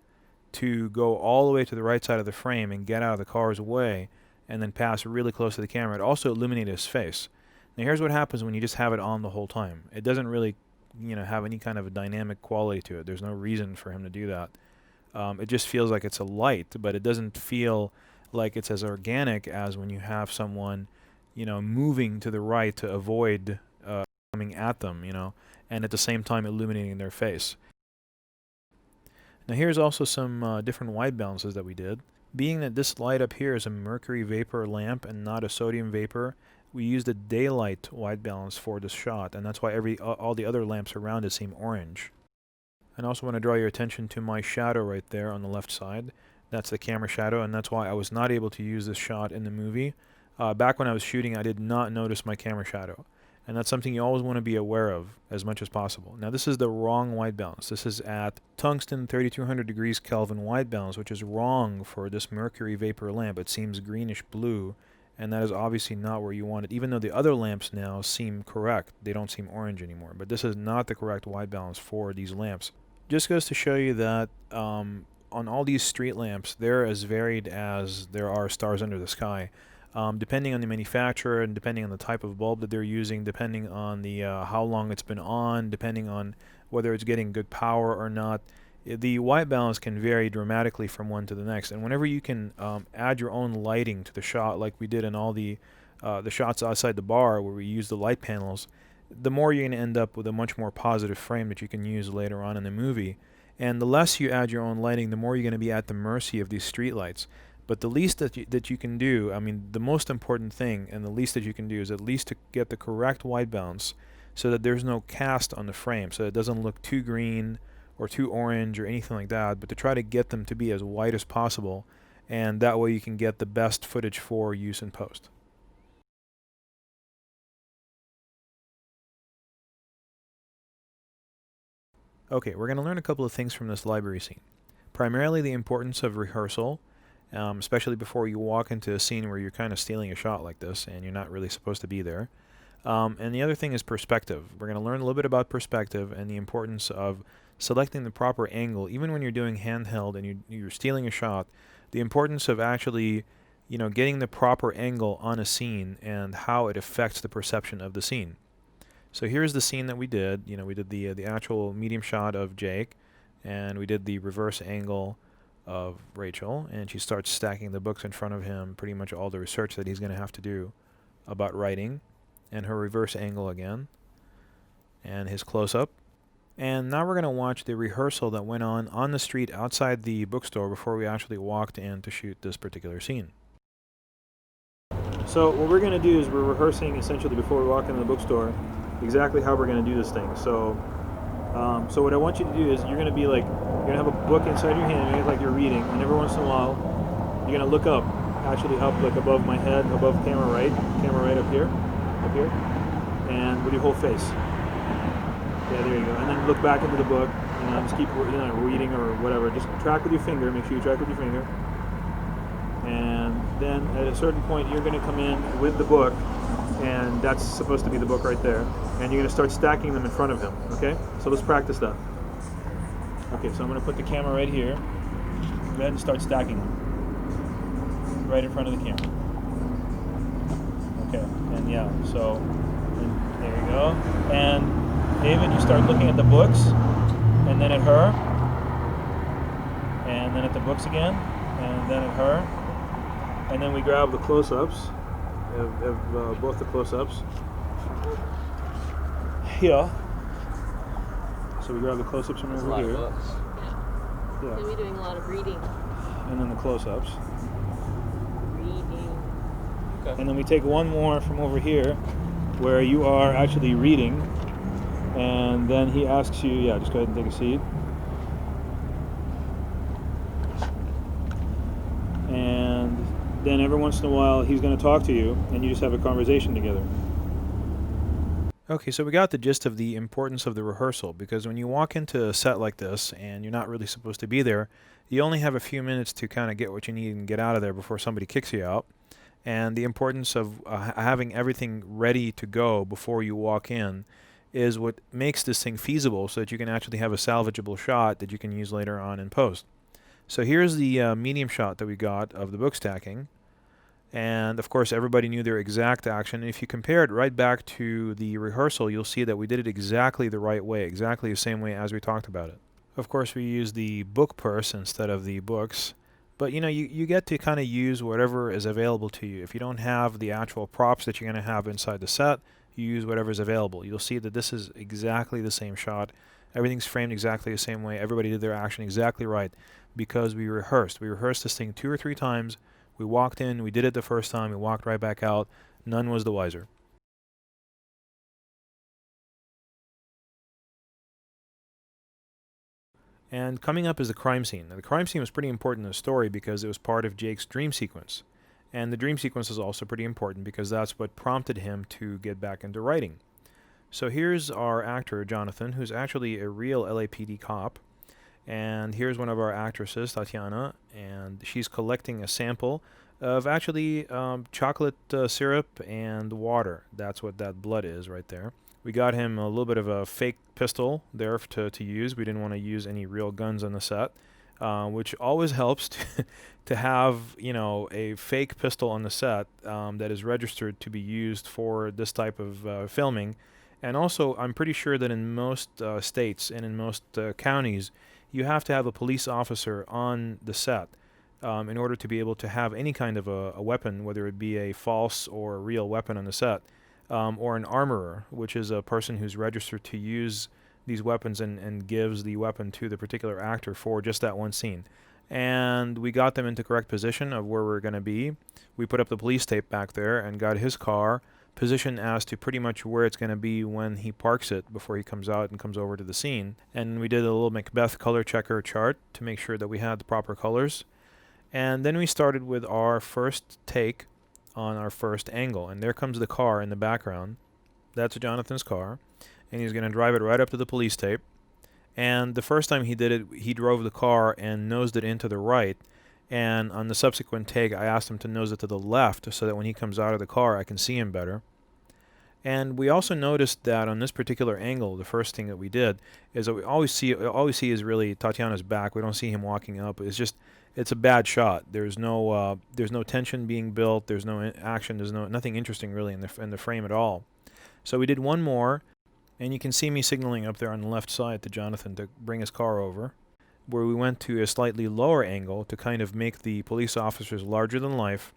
to go all the way to the right side of the frame and get out of the car's way and then pass really close to the camera. It also illuminated his face. Now here's what happens when you just have it on the whole time. It doesn't really, have any kind of a dynamic quality to it. There's no reason for him to do that. It just feels like it's a light, but it doesn't feel like it's as organic as when you have someone, moving to the right to avoid coming at them, and at the same time illuminating their face. Now here's also some different white balances that we did. Being that this light up here is a mercury vapor lamp and not a sodium vapor, we used a daylight white balance for this shot, and that's why all the other lamps around it seem orange. And I also want to draw your attention to my shadow right there on the left side. That's the camera shadow, and that's why I was not able to use this shot in the movie. Back when I was shooting, I did not notice my camera shadow. And that's something you always want to be aware of as much as possible. Now this is the wrong white balance. This is at tungsten 3200 degrees Kelvin white balance, which is wrong for this mercury vapor lamp. It seems greenish blue, and that is obviously not where you want it. Even though the other lamps now seem correct, they don't seem orange anymore. But this is not the correct white balance for these lamps. Just goes to show you that on all these street lamps, they're as varied as there are stars under the sky. Depending on the manufacturer and depending on the type of bulb that they're using, depending on the how long it's been on, depending on whether it's getting good power or not, the white balance can vary dramatically from one to the next. And whenever you can add your own lighting to the shot, like we did in all the shots outside the bar where we used the light panels, the more you're going to end up with a much more positive frame that you can use later on in the movie. And the less you add your own lighting, the more you're going to be at the mercy of these street lights. But the least that you can do, the most important thing and the least that you can do is at least to get the correct white balance so that there's no cast on the frame, so it doesn't look too green or too orange or anything like that, but to try to get them to be as white as possible, and that way you can get the best footage for use in post. Okay, we're going to learn a couple of things from this library scene. Primarily the importance of rehearsal, especially before you walk into a scene where you're kind of stealing a shot like this and you're not really supposed to be there. And the other thing is perspective. We're going to learn a little bit about perspective and the importance of selecting the proper angle. Even when you're doing handheld and you're stealing a shot, the importance of actually getting the proper angle on a scene and how it affects the perception of the scene. So here's the scene that we did. We did the actual medium shot of Jake, and we did the reverse angle of Rachel, and she starts stacking the books in front of him, pretty much all the research that he's going to have to do about writing, and her reverse angle again, and his close-up. And now we're going to watch the rehearsal that went on the street outside the bookstore before we actually walked in to shoot this particular scene. So what we're going to do is we're rehearsing essentially before we walk into the bookstore exactly how we're going to do this thing. So what I want you to do is you're going to be like, you're going to have a book inside your hand, you're like you're reading, and every once in a while you're going to look up, actually up like above my head, above camera right up here, and with your whole face. Yeah, there you go. And then look back into the book, just keep reading or whatever. Just track with your finger, make sure you track with your finger. And then at a certain point, you're going to come in with the book, and that's supposed to be the book right there. And you're going to start stacking them in front of him, okay? So let's practice that. Okay, so I'm going to put the camera right here. Go ahead and start stacking them. Right in front of the camera. Okay, and yeah, so and there you go. And David, you start looking at the books, and then at her, and then at the books again, and then at her. And then we grab the close-ups, of both the close-ups. Here. So we grab the close-ups from over here. Yeah. Yeah. We'll be doing a lot of reading. And then the close-ups. Reading. Okay. And then we take one more from over here, where you are actually reading. And then he asks you, yeah, just go ahead and take a seat. And then every once in a while he's going to talk to you, and you just have a conversation together. Okay, so we got the gist of the importance of the rehearsal, because when you walk into a set like this and you're not really supposed to be there, you only have a few minutes to kind of get what you need and get out of there before somebody kicks you out. And the importance of having everything ready to go before you walk in is what makes this thing feasible, so that you can actually have a salvageable shot that you can use later on in post. So here's the medium shot that we got of the book stacking. And of course everybody knew their exact action. And if you compare it right back to the rehearsal, you'll see that we did it exactly the right way, exactly the same way as we talked about it. Of course we used the book purse instead of the books, but you know, you get to kind of use whatever is available to you. If you don't have the actual props that you're going to have inside the set, you use whatever is available. You'll see that this is exactly the same shot. Everything's framed exactly the same way. Everybody did their action exactly right because we rehearsed. We rehearsed this thing 2 or 3 times. We walked in, we did it the first time, we walked right back out. None was the wiser. And coming up is the crime scene. Now, the crime scene was pretty important in the story because it was part of Jake's dream sequence. And the dream sequence is also pretty important because that's what prompted him to get back into writing. So here's our actor, Jonathan, who's actually a real LAPD cop. And here's one of our actresses, Tatiana, and she's collecting a sample of actually chocolate syrup and water. That's what that blood is right there. We got him a little bit of a fake pistol there to use. We didn't want to use any real guns on the set, which always helps to have, you know, a fake pistol on the set that is registered to be used for this type of filming. And also, I'm pretty sure that in most states and in most counties, you have to have a police officer on the set in order to be able to have any kind of a weapon, whether it be a false or a real weapon on the set, or an armorer, which is a person who's registered to use these weapons and gives the weapon to the particular actor for just that one scene. And we got them into correct position of where we're going to be. We put up the police tape back there and got his car position as to pretty much where it's going to be when he parks it before he comes out and comes over to the scene. And we did a little Macbeth color checker chart to make sure that we had the proper colors. And then we started with our first take on our first angle. And there comes the car in the background. That's Jonathan's car. And he's going to drive it right up to the police tape. And the first time he did it, he drove the car and nosed it into the right. And on the subsequent take, I asked him to nose it to the left so that when he comes out of the car, I can see him better. And we also noticed that on this particular angle, the first thing that we did is that we always see is really Tatiana's back. We don't see him walking up. It's a bad shot. There's no tension being built. There's no action. There's nothing interesting really in the frame at all. So we did one more, and you can see me signaling up there on the left side to Jonathan to bring his car over, where we went to a slightly lower angle to kind of make the police officers larger than life.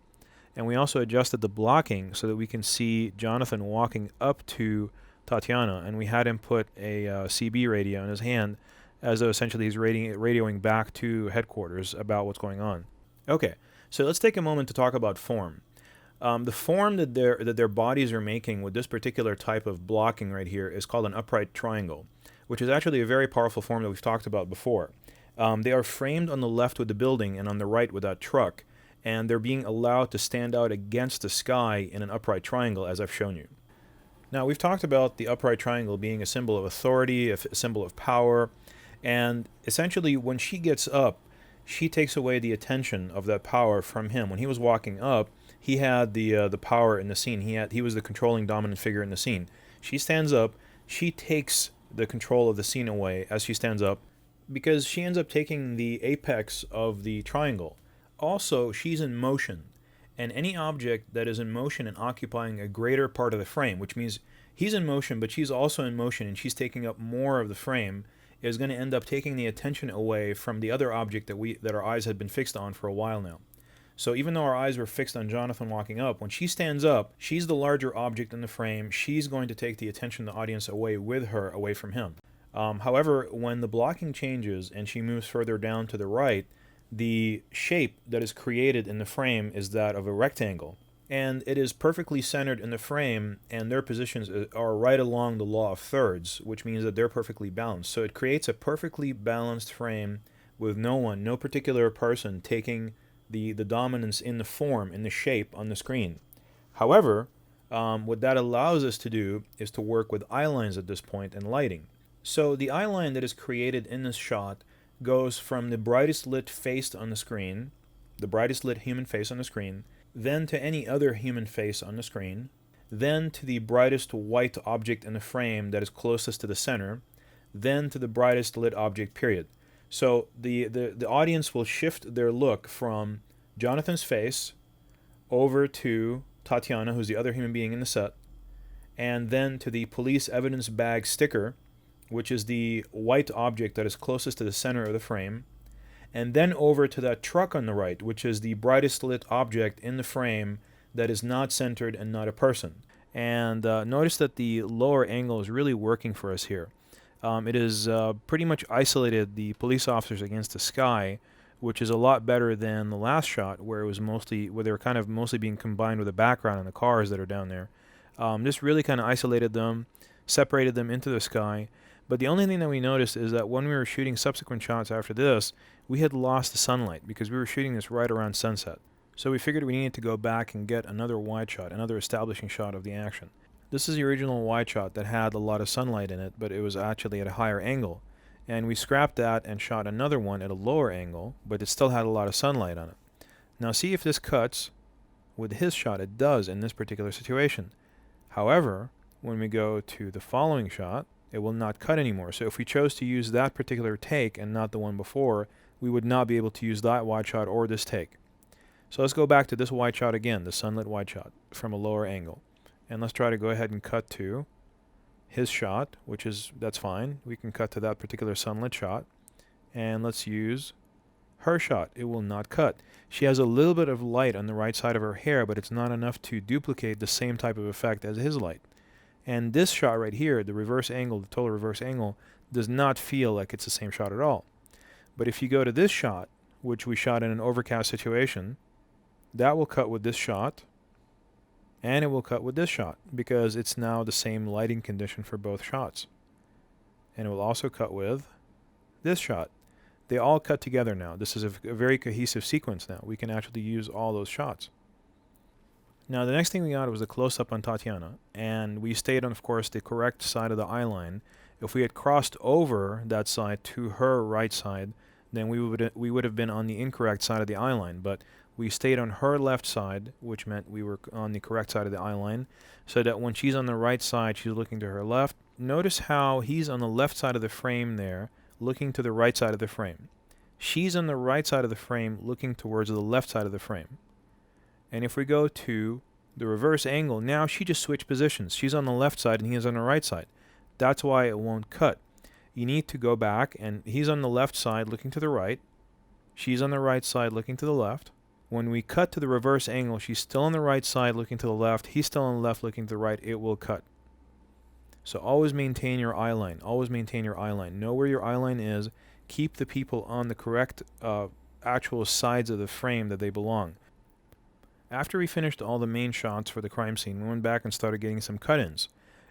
And we also adjusted the blocking so that we can see Jonathan walking up to Tatiana, and we had him put a CB radio in his hand as though essentially he's radioing back to headquarters about what's going on. Okay, so let's take a moment to talk about form. The form that their bodies are making with this particular type of blocking right here is called an upright triangle, which is actually a very powerful form that we've talked about before. They are framed on the left with the building and on the right with that truck, and they're being allowed to stand out against the sky in an upright triangle, as I've shown you. Now, we've talked about the upright triangle being a symbol of authority, a symbol of power, and essentially when she gets up, she takes away the attention of that power from him. When he was walking up, he had the power in the scene. He was the controlling dominant figure in the scene. She stands up. She takes the control of the scene away as she stands up, because she ends up taking the apex of the triangle. Also, she's in motion, and any object that is in motion and occupying a greater part of the frame, which means he's in motion, but she's also in motion and she's taking up more of the frame, is going to end up taking the attention away from the other object that our eyes had been fixed on for a while now. So even though our eyes were fixed on Jonathan walking up, when she stands up, she's the larger object in the frame. She's going to take the attention of the audience away with her, away from him. However, when the blocking changes and she moves further down to the right, the shape that is created in the frame is that of a rectangle. And it is perfectly centered in the frame, and their positions are right along the law of thirds, which means that they're perfectly balanced. So it creates a perfectly balanced frame with no particular person taking the dominance in the form, in the shape on the screen. However, what that allows us to do is to work with eye lines at this point and lighting. So the eye line that is created in this shot goes from the brightest lit face on the screen, the brightest lit human face on the screen, then to any other human face on the screen, then to the brightest white object in the frame that is closest to the center, then to the brightest lit object, period. So the audience will shift their look from Jonathan's face over to Tatiana, who's the other human being in the set, and then to the police evidence bag sticker, which is the white object that is closest to the center of the frame, and then over to that truck on the right, which is the brightest lit object in the frame that is not centered and not a person. And notice that the lower angle is really working for us here. It is pretty much isolated the police officers against the sky, which is a lot better than the last shot, where they were kind of mostly being combined with the background and the cars that are down there. This really kind of isolated them, separated them into the sky. But the only thing that we noticed is that when we were shooting subsequent shots after this, we had lost the sunlight because we were shooting this right around sunset. So we figured we needed to go back and get another wide shot, another establishing shot of the action. This is the original wide shot that had a lot of sunlight in it, but it was actually at a higher angle. And we scrapped that and shot another one at a lower angle, but it still had a lot of sunlight on it. Now see if this cuts with his shot. It does in this particular situation. However, when we go to the following shot, it will not cut anymore. So if we chose to use that particular take and not the one before, we would not be able to use that wide shot or this take. So let's go back to this wide shot again, the sunlit wide shot from a lower angle. And let's try to go ahead and cut to his shot, that's fine. We can cut to that particular sunlit shot. And let's use her shot. It will not cut. She has a little bit of light on the right side of her hair, but it's not enough to duplicate the same type of effect as his light. And this shot right here, the reverse angle, the total reverse angle, does not feel like it's the same shot at all. But if you go to this shot, which we shot in an overcast situation, that will cut with this shot, and it will cut with this shot, because it's now the same lighting condition for both shots. And it will also cut with this shot. They all cut together now. This is a very cohesive sequence now. We can actually use all those shots. Now the next thing we got was a close-up on Tatiana, and we stayed on, of course, the correct side of the eye line. If we had crossed over that side to her right side, then we would have been on the incorrect side of the eye line, but we stayed on her left side, which meant we were on the correct side of the eye line, so that when she's on the right side, she's looking to her left. Notice how he's on the left side of the frame there, looking to the right side of the frame. She's on the right side of the frame, looking towards the left side of the frame. And if we go to the reverse angle, now she just switched positions. She's on the left side and he is on the right side. That's why it won't cut. You need to go back, and he's on the left side looking to the right. She's on the right side looking to the left. When we cut to the reverse angle, she's still on the right side looking to the left. He's still on the left looking to the right. It will cut. So always maintain your eye line. Always maintain your eye line. Know where your eye line is. Keep the people on the correct actual sides of the frame that they belong. After we finished all the main shots for the crime scene, we went back and started getting some cut-ins.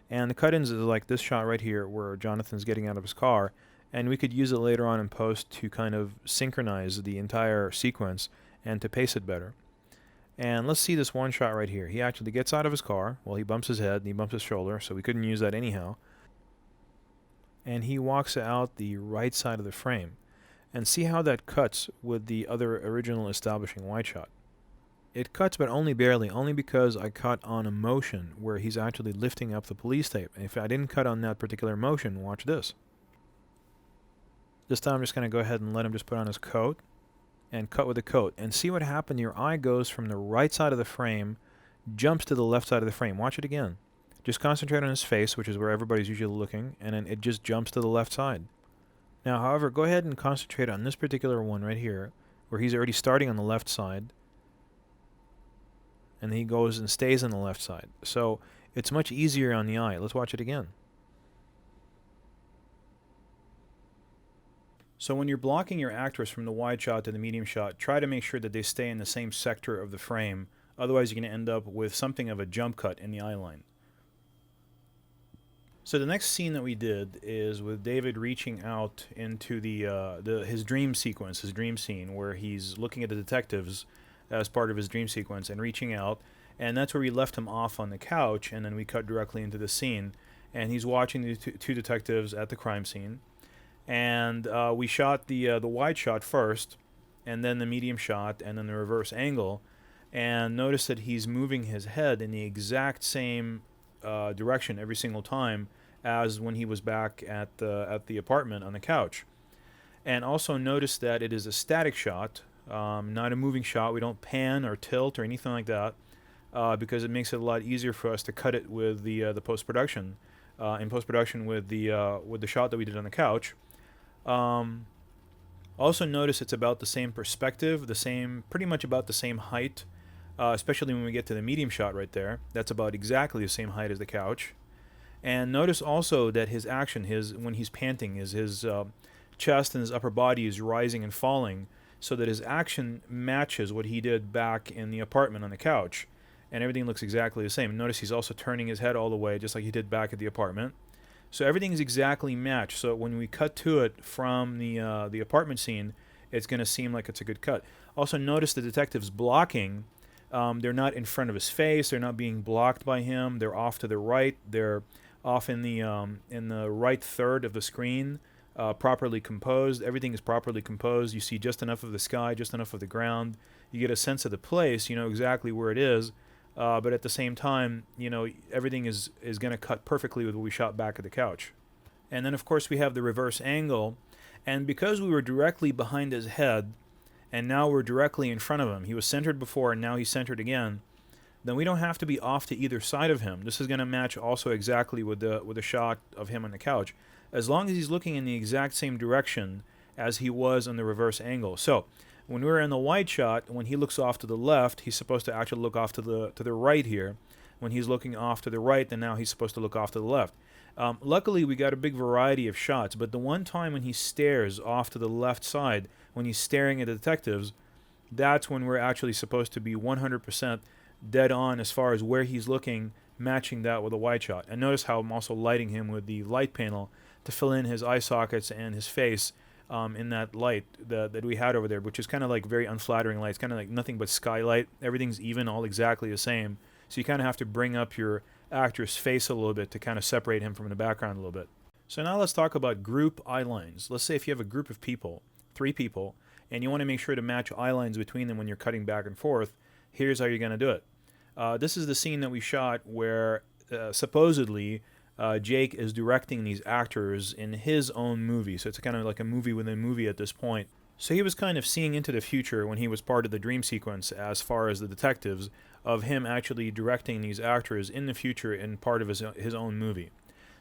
And the cut-ins is like this shot right here where Jonathan's getting out of his car, and we could use it later on in post to kind of synchronize the entire sequence and to pace it better. And let's see this one shot right here. He actually gets out of his car. Well, he bumps his head and he bumps his shoulder, so we couldn't use that anyhow. And he walks out the right side of the frame. And see how that cuts with the other original establishing wide shot. It cuts, but only barely, only because I cut on a motion where he's actually lifting up the police tape. And if I didn't cut on that particular motion, watch this. This time I'm just going to go ahead and let him just put on his coat and cut with the coat. And see what happened? Your eye goes from the right side of the frame, jumps to the left side of the frame. Watch it again. Just concentrate on his face, which is where everybody's usually looking, and then it just jumps to the left side. Now, however, go ahead and concentrate on this particular one right here, where he's already starting on the left side, and he goes and stays on the left side. So it's much easier on the eye. Let's watch it again. So when you're blocking your actors from the wide shot to the medium shot, try to make sure that they stay in the same sector of the frame. Otherwise, you're going to end up with something of a jump cut in the eye line. So the next scene that we did is with David reaching out into his dream sequence, his dream scene, where he's looking at the detectives as part of his dream sequence and reaching out. And that's where we left him off on the couch, and then we cut directly into the scene. And he's watching the two detectives at the crime scene. And we shot the wide shot first, and then the medium shot, and then the reverse angle. And notice that he's moving his head in the exact same direction every single time as when he was back at the apartment on the couch. And also notice that it is a static shot, not a moving shot. We don't pan or tilt or anything like that, because it makes it a lot easier for us to cut it with the post-production, in post-production with the shot that we did on the couch. Also notice it's about the same perspective, pretty much about the same height, especially when we get to the medium shot right there. That's about exactly the same height as the couch. And notice also that his action, when he's panting, his chest and his upper body is rising and falling, so that his action matches what he did back in the apartment on the couch. And everything looks exactly the same. Notice he's also turning his head all the way, just like he did back at the apartment. So everything is exactly matched. So when we cut to it from the apartment scene, it's going to seem like it's a good cut. Also notice the detectives blocking. They're not in front of his face. They're not being blocked by him. They're off to the right. They're off in the right third of the screen, properly composed. Everything is properly composed. You see just enough of the sky, just enough of the ground. You get a sense of the place. You know exactly where it is. But at the same time, everything is going to cut perfectly with what we shot back at the couch. And then, of course, we have the reverse angle. And because we were directly behind his head, and now we're directly in front of him, he was centered before, and now he's centered again, then we don't have to be off to either side of him. This is going to match also exactly with the shot of him on the couch, as long as he's looking in the exact same direction as he was on the reverse angle. So when we're in the wide shot, when he looks off to the left, he's supposed to actually look off to the right here. When he's looking off to the right, then now he's supposed to look off to the left. Luckily, we got a big variety of shots, but the one time when he stares off to the left side, when he's staring at the detectives, that's when we're actually supposed to be 100% dead on as far as where he's looking, matching that with a wide shot. And notice how I'm also lighting him with the light panel to fill in his eye sockets and his face in that light that we had over there, which is kind of like very unflattering light. It's kind of like nothing but skylight. Everything's even, all exactly the same. So you kind of have to bring up your actor's face a little bit to kind of separate him from the background a little bit. So now let's talk about group eye lines. Let's say if you have a group of people, 3 people, and you want to make sure to match eye lines between them when you're cutting back and forth, here's how you're going to do it. This is the scene that we shot where supposedly Jake is directing these actors in his own movie. So it's kind of like a movie within a movie at this point. So he was kind of seeing into the future when he was part of the dream sequence as far as the detectives, of him actually directing these actors in the future in part of his own movie.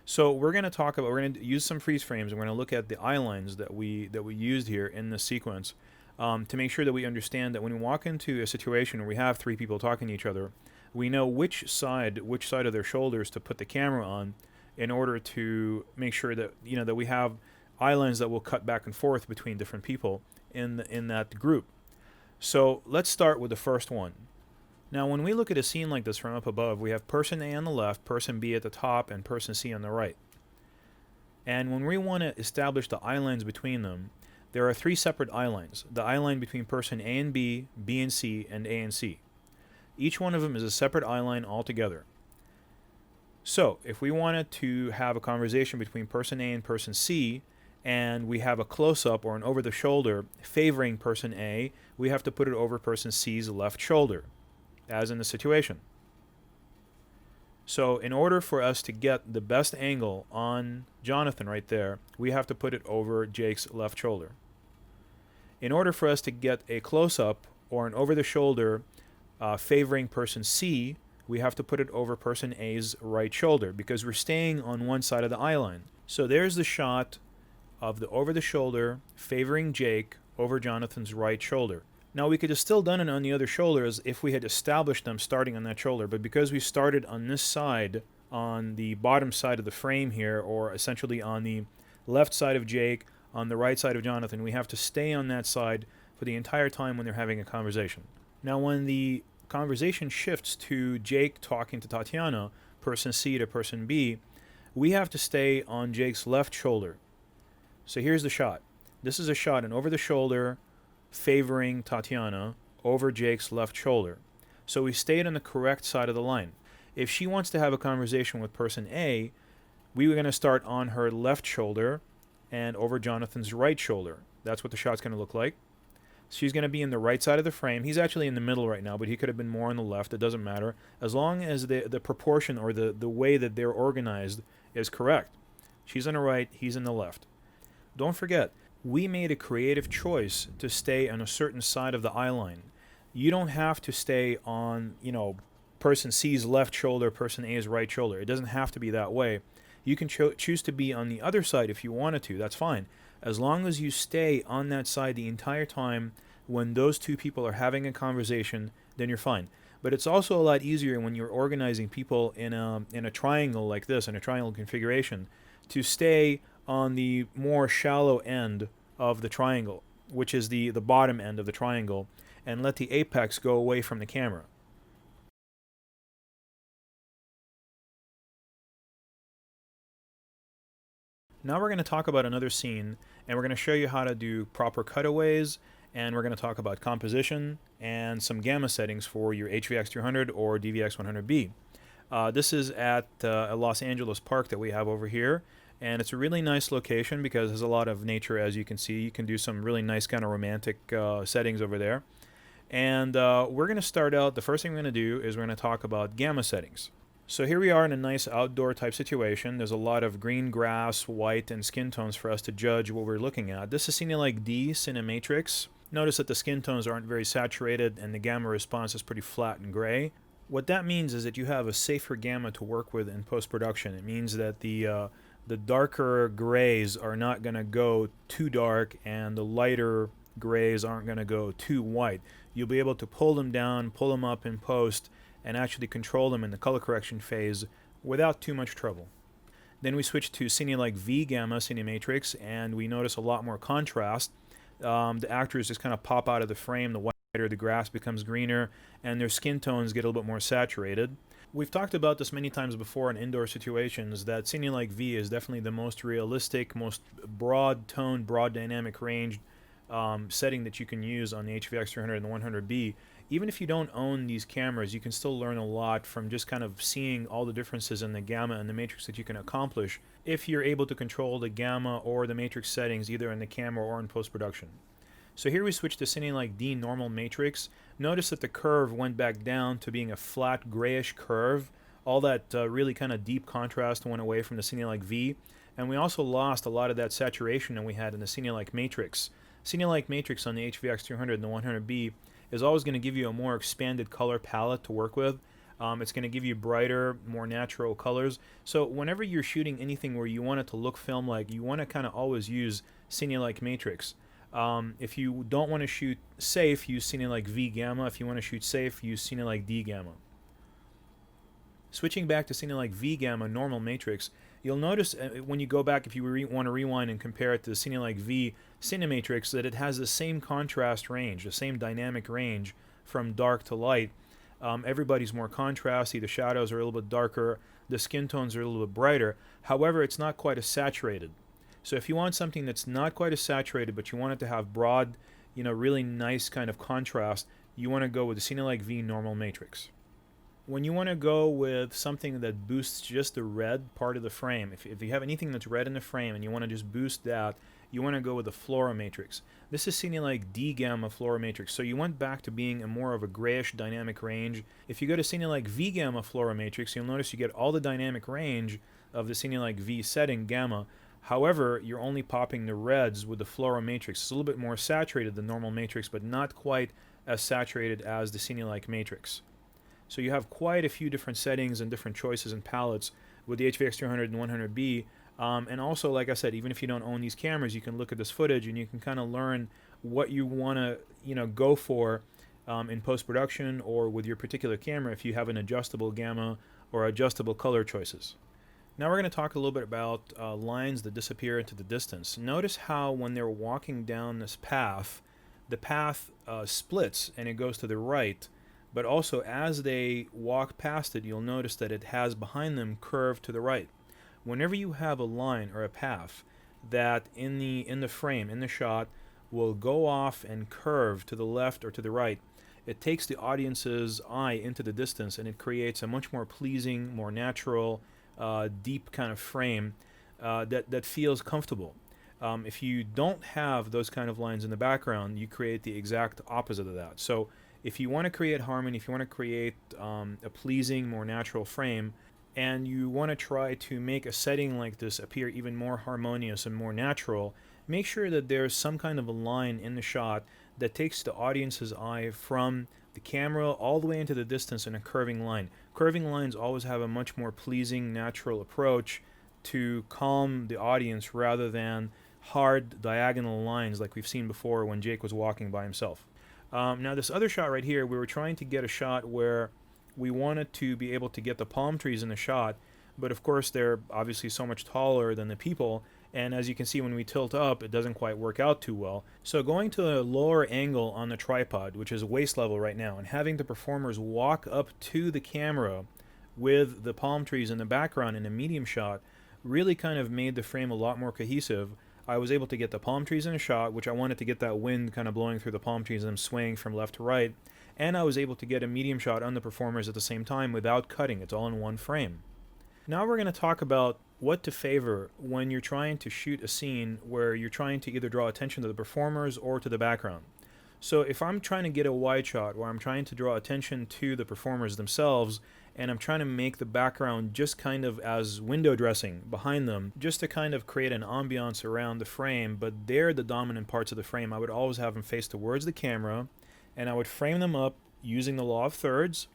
So we're going to use some freeze frames, and we're going to look at the eye lines that we used here in this sequence to make sure that we understand that when we walk into a situation where we have 3 people talking to each other, we know which side of their shoulders to put the camera on in order to make sure that that we have eye lines that will cut back and forth between different people in that group. So let's start with the first one. Now, when we look at a scene like this from up above, we have person A on the left, person B at the top, and person C on the right. And when we want to establish the eye lines between them, there are 3 separate eye lines. The eye line between person A and B, B and C, and A and C. Each one of them is a separate eye line altogether. So, if we wanted to have a conversation between person A and person C, and we have a close-up or an over-the-shoulder favoring person A, we have to put it over person C's left shoulder, as in the situation. So in order for us to get the best angle on Jonathan right there, we have to put it over Jake's left shoulder. In order for us to get a close-up or an over-the-shoulder favoring person C, we have to put it over person A's right shoulder because we're staying on one side of the eye line. So there's the shot of the over-the-shoulder favoring Jake over Jonathan's right shoulder. Now we could have still done it on the other shoulders if we had established them starting on that shoulder, but because we started on this side, on the bottom side of the frame here, or essentially on the left side of Jake, on the right side of Jonathan, we have to stay on that side for the entire time when they're having a conversation. Now when the conversation shifts to Jake talking to Tatiana, person C to person B, we have to stay on Jake's left shoulder. So here's the shot. This is a shot, an over the shoulder favoring Tatiana over Jake's left shoulder. So we stayed on the correct side of the line. If she wants to have a conversation with person A, we were going to start on her left shoulder and over Jonathan's right shoulder. That's what the shot's going to look like. She's going to be in the right side of the frame. He's actually in the middle right now, but he could have been more on the left. It doesn't matter. As long as the proportion or the way that they're organized is correct. She's on the right, he's in the left. Don't forget, we made a creative choice to stay on a certain side of the eye line. You don't have to stay on, person C's left shoulder, person A's right shoulder. It doesn't have to be that way. You can choose to be on the other side if you wanted to. That's fine. As long as you stay on that side the entire time when those two people are having a conversation, then you're fine. But it's also a lot easier when you're organizing people in a triangle like this, in a triangle configuration, to stay on the more shallow end of the triangle, which is the bottom end of the triangle, and let the apex go away from the camera. Now we're going to talk about another scene, and we're going to show you how to do proper cutaways, and we're going to talk about composition and some gamma settings for your HVX300 or DVX100B. This is at a Los Angeles park that we have over here, and it's a really nice location because there's a lot of nature, as you can see. You can do some really nice kind of romantic settings over there. And we're going to start out, the first thing we're going to do is we're going to talk about gamma settings. So here we are in a nice outdoor type situation. There's a lot of green grass, white, and skin tones for us to judge what we're looking at. This is Cinelike D Cinematrix. Notice that the skin tones aren't very saturated and the gamma response is pretty flat and gray. What that means is that you have a safer gamma to work with in post-production. It means that the darker grays are not going to go too dark and the lighter grays aren't going to go too white. You'll be able to pull them down, pull them up in post, and actually control them in the color correction phase without too much trouble. Then we switch to Cinelike V Gamma Cinematrix, and we notice a lot more contrast. The actors just kind of pop out of the frame, the whiter the grass becomes greener, and their skin tones get a little bit more saturated. We've talked about this many times before in indoor situations, that Cinelike V is definitely the most realistic, most broad tone, broad dynamic range setting that you can use on the HVX300 and the 100B. Even if you don't own these cameras, you can still learn a lot from just kind of seeing all the differences in the gamma and the matrix that you can accomplish if you're able to control the gamma or the matrix settings either in the camera or in post-production. So here we switch to Cinelike D normal matrix. Notice that the curve went back down to being a flat grayish curve. All that really kind of deep contrast went away from the Cinelike V, and we also lost a lot of that saturation that we had in the Cinelike matrix. Cinelike matrix on the HVX300 and the 100B is always going to give you a more expanded color palette to work with. It's going to give you brighter, more natural colors. So whenever you're shooting anything where you want it to look film-like, you want to kind of always use Cinelike matrix. If you don't want to shoot safe, use Cinelike V Gamma. If you want to shoot safe, use Cinelike D Gamma. Switching back to Cinelike V Gamma normal matrix, you'll notice when you go back, if you want to rewind and compare it to the Cinelike V Cinematrix, that it has the same contrast range, the same dynamic range from dark to light. Everybody's more contrasty, the shadows are a little bit darker, the skin tones are a little bit brighter. However, it's not quite as saturated. So if you want something that's not quite as saturated, but you want it to have broad, really nice kind of contrast, you want to go with the Cinelike V normal matrix. when you want to go with something that boosts just the red part of the frame, if you have anything that's red in the frame and you want to just boost that, you want to go with the fluoromatrix. This is seen like D gamma fluoromatrix, so you went back to being a more of a grayish dynamic range. If you go to seen like V gamma fluoromatrix, you'll notice you get all the dynamic range of the seen like V setting gamma. However, you're only popping the reds with the fluoromatrix. It's a little bit more saturated than normal matrix, but not quite as saturated as the seen like matrix. So you have quite a few different settings and different choices and palettes with the HVX 200 and 100B. And also, like I said, even if you don't own these cameras, you can look at this footage and you can kind of learn what you want to, go for in post-production or with your particular camera if you have an adjustable gamma or adjustable color choices. Now we're going to talk a little bit about lines that disappear into the distance. Notice how when they're walking down this path, the path splits and it goes to the right. But also as they walk past it, you'll notice that it has behind them curved to the right. Whenever you have a line or a path that in the frame, in the shot, will go off and curve to the left or to the right, it takes the audience's eye into the distance and it creates a much more pleasing, more natural, deep kind of frame that feels comfortable. If you don't have those kind of lines in the background, you create the exact opposite of that. So if you want to create harmony, if you want to create a pleasing, more natural frame, and you want to try to make a setting like this appear even more harmonious and more natural, make sure that there's some kind of a line in the shot that takes the audience's eye from the camera all the way into the distance in a curving line. Curving lines always have a much more pleasing, natural approach to calm the audience rather than hard diagonal lines like we've seen before when Jake was walking by himself. Now this other shot right here, we were trying to get a shot where we wanted to be able to get the palm trees in the shot, but of course they're obviously so much taller than the people, and as you can see when we tilt up, it doesn't quite work out too well. So going to a lower angle on the tripod, which is waist level right now, and having the performers walk up to the camera with the palm trees in the background in a medium shot really kind of made the frame a lot more cohesive. I was able to get the palm trees in a shot, which I wanted to get that wind kind of blowing through the palm trees and them swaying from left to right, and I was able to get a medium shot on the performers at the same time without cutting. It's all in one frame. Now we're going to talk about what to favor when you're trying to shoot a scene where you're trying to either draw attention to the performers or to the background. So if I'm trying to get a wide shot where I'm trying to draw attention to the performers themselves, and I'm trying to make the background just kind of as window dressing behind them, just to kind of create an ambiance around the frame, but they're the dominant parts of the frame, I would always have them face towards the camera, and I would frame them up using the law of thirds,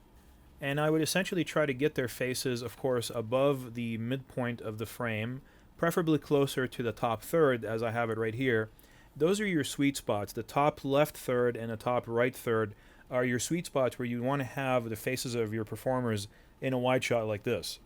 and I would essentially try to get their faces, of course, above the midpoint of the frame, preferably closer to the top third, as I have it right here. Those are your sweet spots. The top left third and the top right third are your sweet spots where you want to have the faces of your performers in a wide shot like this.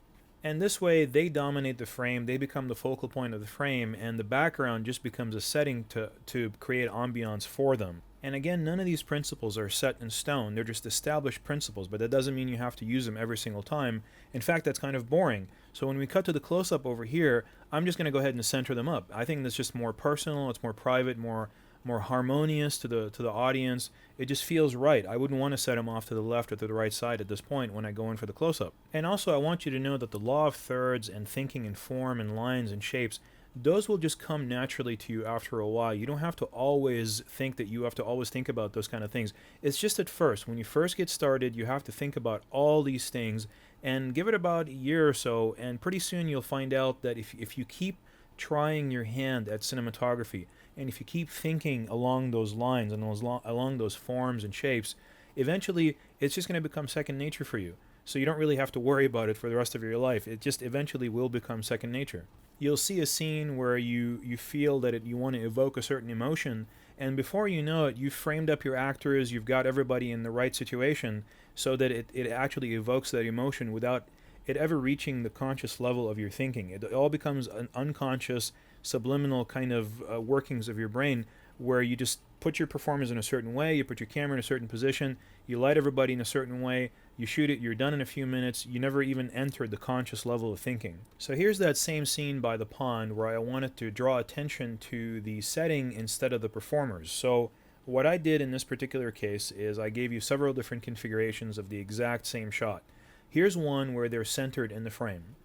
And this way they dominate the frame, they become the focal point of the frame, and the background just becomes a setting to create ambiance for them. And again, none of these principles are set in stone. They're just established principles, but that doesn't mean you have to use them every single time. In fact, that's kind of boring. So when we cut to the close-up over here, I'm just going to go ahead and center them up. I think that's just more personal, it's more private, more harmonious to the audience. It just feels right. I wouldn't want to set them off to the left or to the right side at this point when I go in for the close-up. And also, I want you to know that the law of thirds and thinking in form and lines and shapes, those will just come naturally to you after a while. You don't have to always think that you have to always think about those kind of things. It's just at first. When you first get started, you have to think about all these things, and give it about a year or so, and pretty soon you'll find out that if you keep trying your hand at cinematography, and if you keep thinking along those lines and along those forms and shapes, eventually it's just going to become second nature for you. So you don't really have to worry about it for the rest of your life. It just eventually will become second nature. You'll see a scene where you feel that you want to evoke a certain emotion, and before you know it, you've framed up your actors, you've got everybody in the right situation so that it actually evokes that emotion without it ever reaching the conscious level of your thinking. It all becomes an unconscious, subliminal kind of workings of your brain, where you just put your performance in a certain way, you put your camera in a certain position, you light everybody in a certain way, you shoot it, you're done in a few minutes, you never even entered the conscious level of thinking. So here's that same scene by the pond where I wanted to draw attention to the setting instead of the performers. So what I did in this particular case is I gave you several different configurations of the exact same shot. Here's one where they're centered in the frame.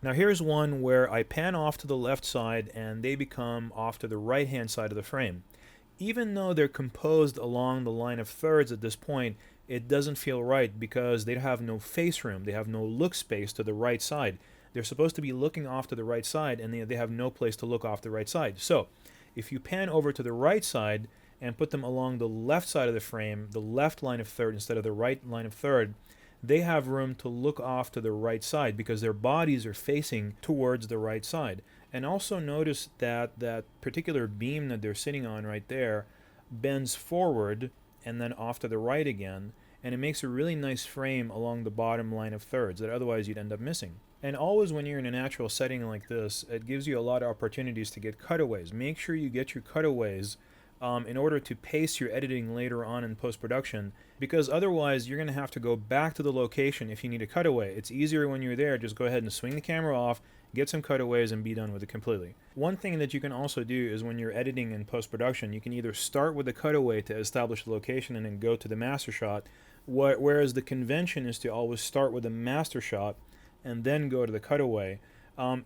Now here's one where I pan off to the left side and they become off to the right hand side of the frame. Even though they're composed along the line of thirds at this point, it doesn't feel right because they have no face room, they have no look space to the right side. They're supposed to be looking off to the right side and they have no place to look off the right side. So if you pan over to the right side and put them along the left side of the frame, the left line of third instead of the right line of third, they have room to look off to the right side because their bodies are facing towards the right side. And also notice that that particular beam that they're sitting on right there bends forward and then off to the right again, and it makes a really nice frame along the bottom line of thirds that otherwise you'd end up missing. And always when you're in a natural setting like this, it gives you a lot of opportunities to get cutaways. Make sure you get your cutaways in order to pace your editing later on in post-production, because otherwise you're going to have to go back to the location if you need a cutaway. It's easier when you're there, just go ahead and swing the camera off, get some cutaways, and be done with it completely. One thing that you can also do is when you're editing in post-production, you can either start with a cutaway to establish the location and then go to the master shot, whereas the convention is to always start with a master shot and then go to the cutaway.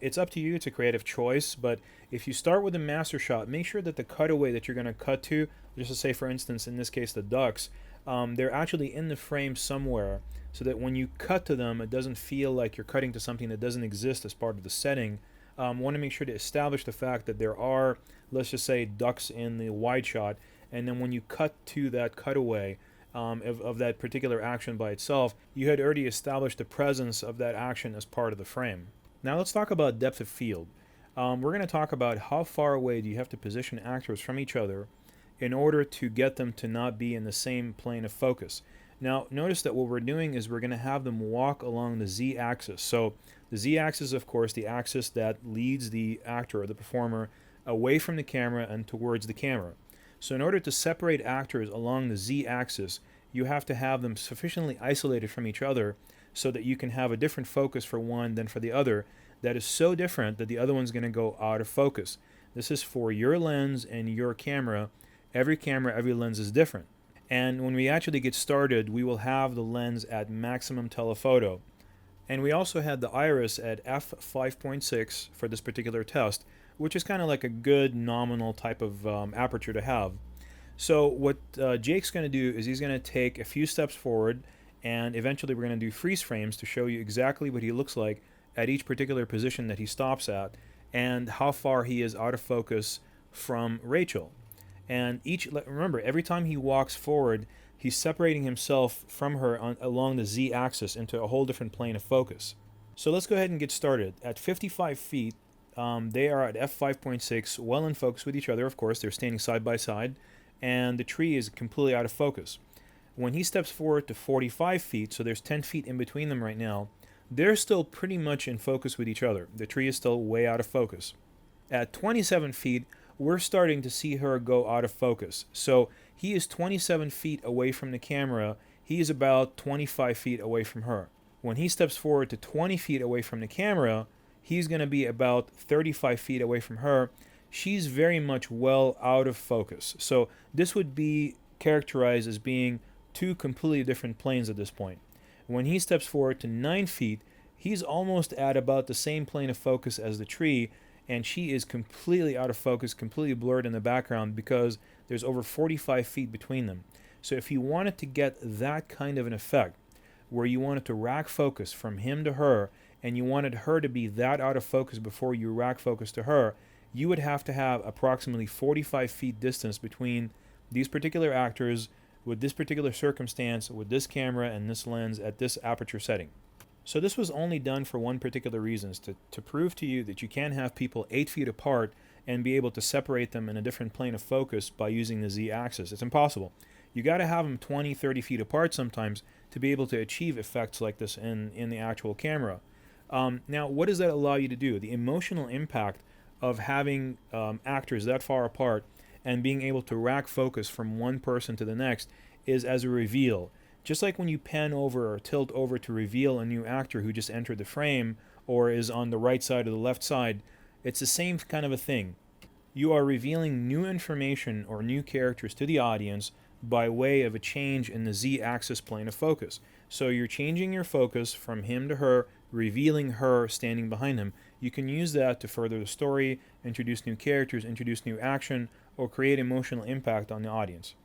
It's up to you, it's a creative choice, but if you start with a master shot, make sure that the cutaway that you're going to cut to, just to say for instance, in this case the ducks, they're actually in the frame somewhere, so that when you cut to them, it doesn't feel like you're cutting to something that doesn't exist as part of the setting. Want to make sure to establish the fact that there are, let's just say, ducks in the wide shot, and then when you cut to that cutaway, of that particular action by itself, you had already established the presence of that action as part of the frame. Now let's talk about depth of field. We're going to talk about how far away do you have to position actors from each other in order to get them to not be in the same plane of focus. Now notice that what we're doing is we're going to have them walk along the z-axis. So the z-axis, of course, the axis that leads the actor or the performer away from the camera and towards the camera. So in order to separate actors along the z-axis, you have to have them sufficiently isolated from each other so that you can have a different focus for one than for the other that is so different that the other one's going to go out of focus. This is for your lens and your camera. Every camera, every lens is different. And when we actually get started, we will have the lens at maximum telephoto. And we also had the iris at f5.6 for this particular test, which is kind of like a good nominal type of aperture to have. So what Jake's going to do is he's going to take a few steps forward, and eventually we're going to do freeze frames to show you exactly what he looks like at each particular position that he stops at and how far he is out of focus from Rachel. And remember, every time he walks forward, he's separating himself from her along the z-axis into a whole different plane of focus. So let's go ahead and get started. At 55 feet, they are at f5.6, well in focus with each other, of course. They're standing side by side, and the tree is completely out of focus. When he steps forward to 45 feet, so there's 10 feet in between them right now, they're still pretty much in focus with each other. The tree is still way out of focus. At 27 feet, we're starting to see her go out of focus. So he is 27 feet away from the camera. He is about 25 feet away from her. When he steps forward to 20 feet away from the camera, he's going to be about 35 feet away from her. She's very much well out of focus. So this would be characterized as being two completely different planes at this point. When he steps forward to 9 feet, he's almost at about the same plane of focus as the tree, and she is completely out of focus, completely blurred in the background because there's over 45 feet between them. So if you wanted to get that kind of an effect, where you wanted to rack focus from him to her, and you wanted her to be that out of focus before you rack focus to her, you would have to have approximately 45 feet distance between these particular actors with this particular circumstance, with this camera and this lens at this aperture setting. So this was only done for one particular reason, to prove to you that you can have people 8 feet apart and be able to separate them in a different plane of focus by using the z-axis. It's impossible. You got to have them 20, 30 feet apart sometimes to be able to achieve effects like this in the actual camera. Now, what does that allow you to do? The emotional impact of having actors that far apart and being able to rack focus from one person to the next is as a reveal. Just like when you pan over or tilt over to reveal a new actor who just entered the frame or is on the right side or the left side, it's the same kind of a thing. You are revealing new information or new characters to the audience by way of a change in the z-axis plane of focus. So you're changing your focus from him to her, revealing her standing behind him. You can use that to further the story, introduce new characters, introduce new action, or create emotional impact on the audience.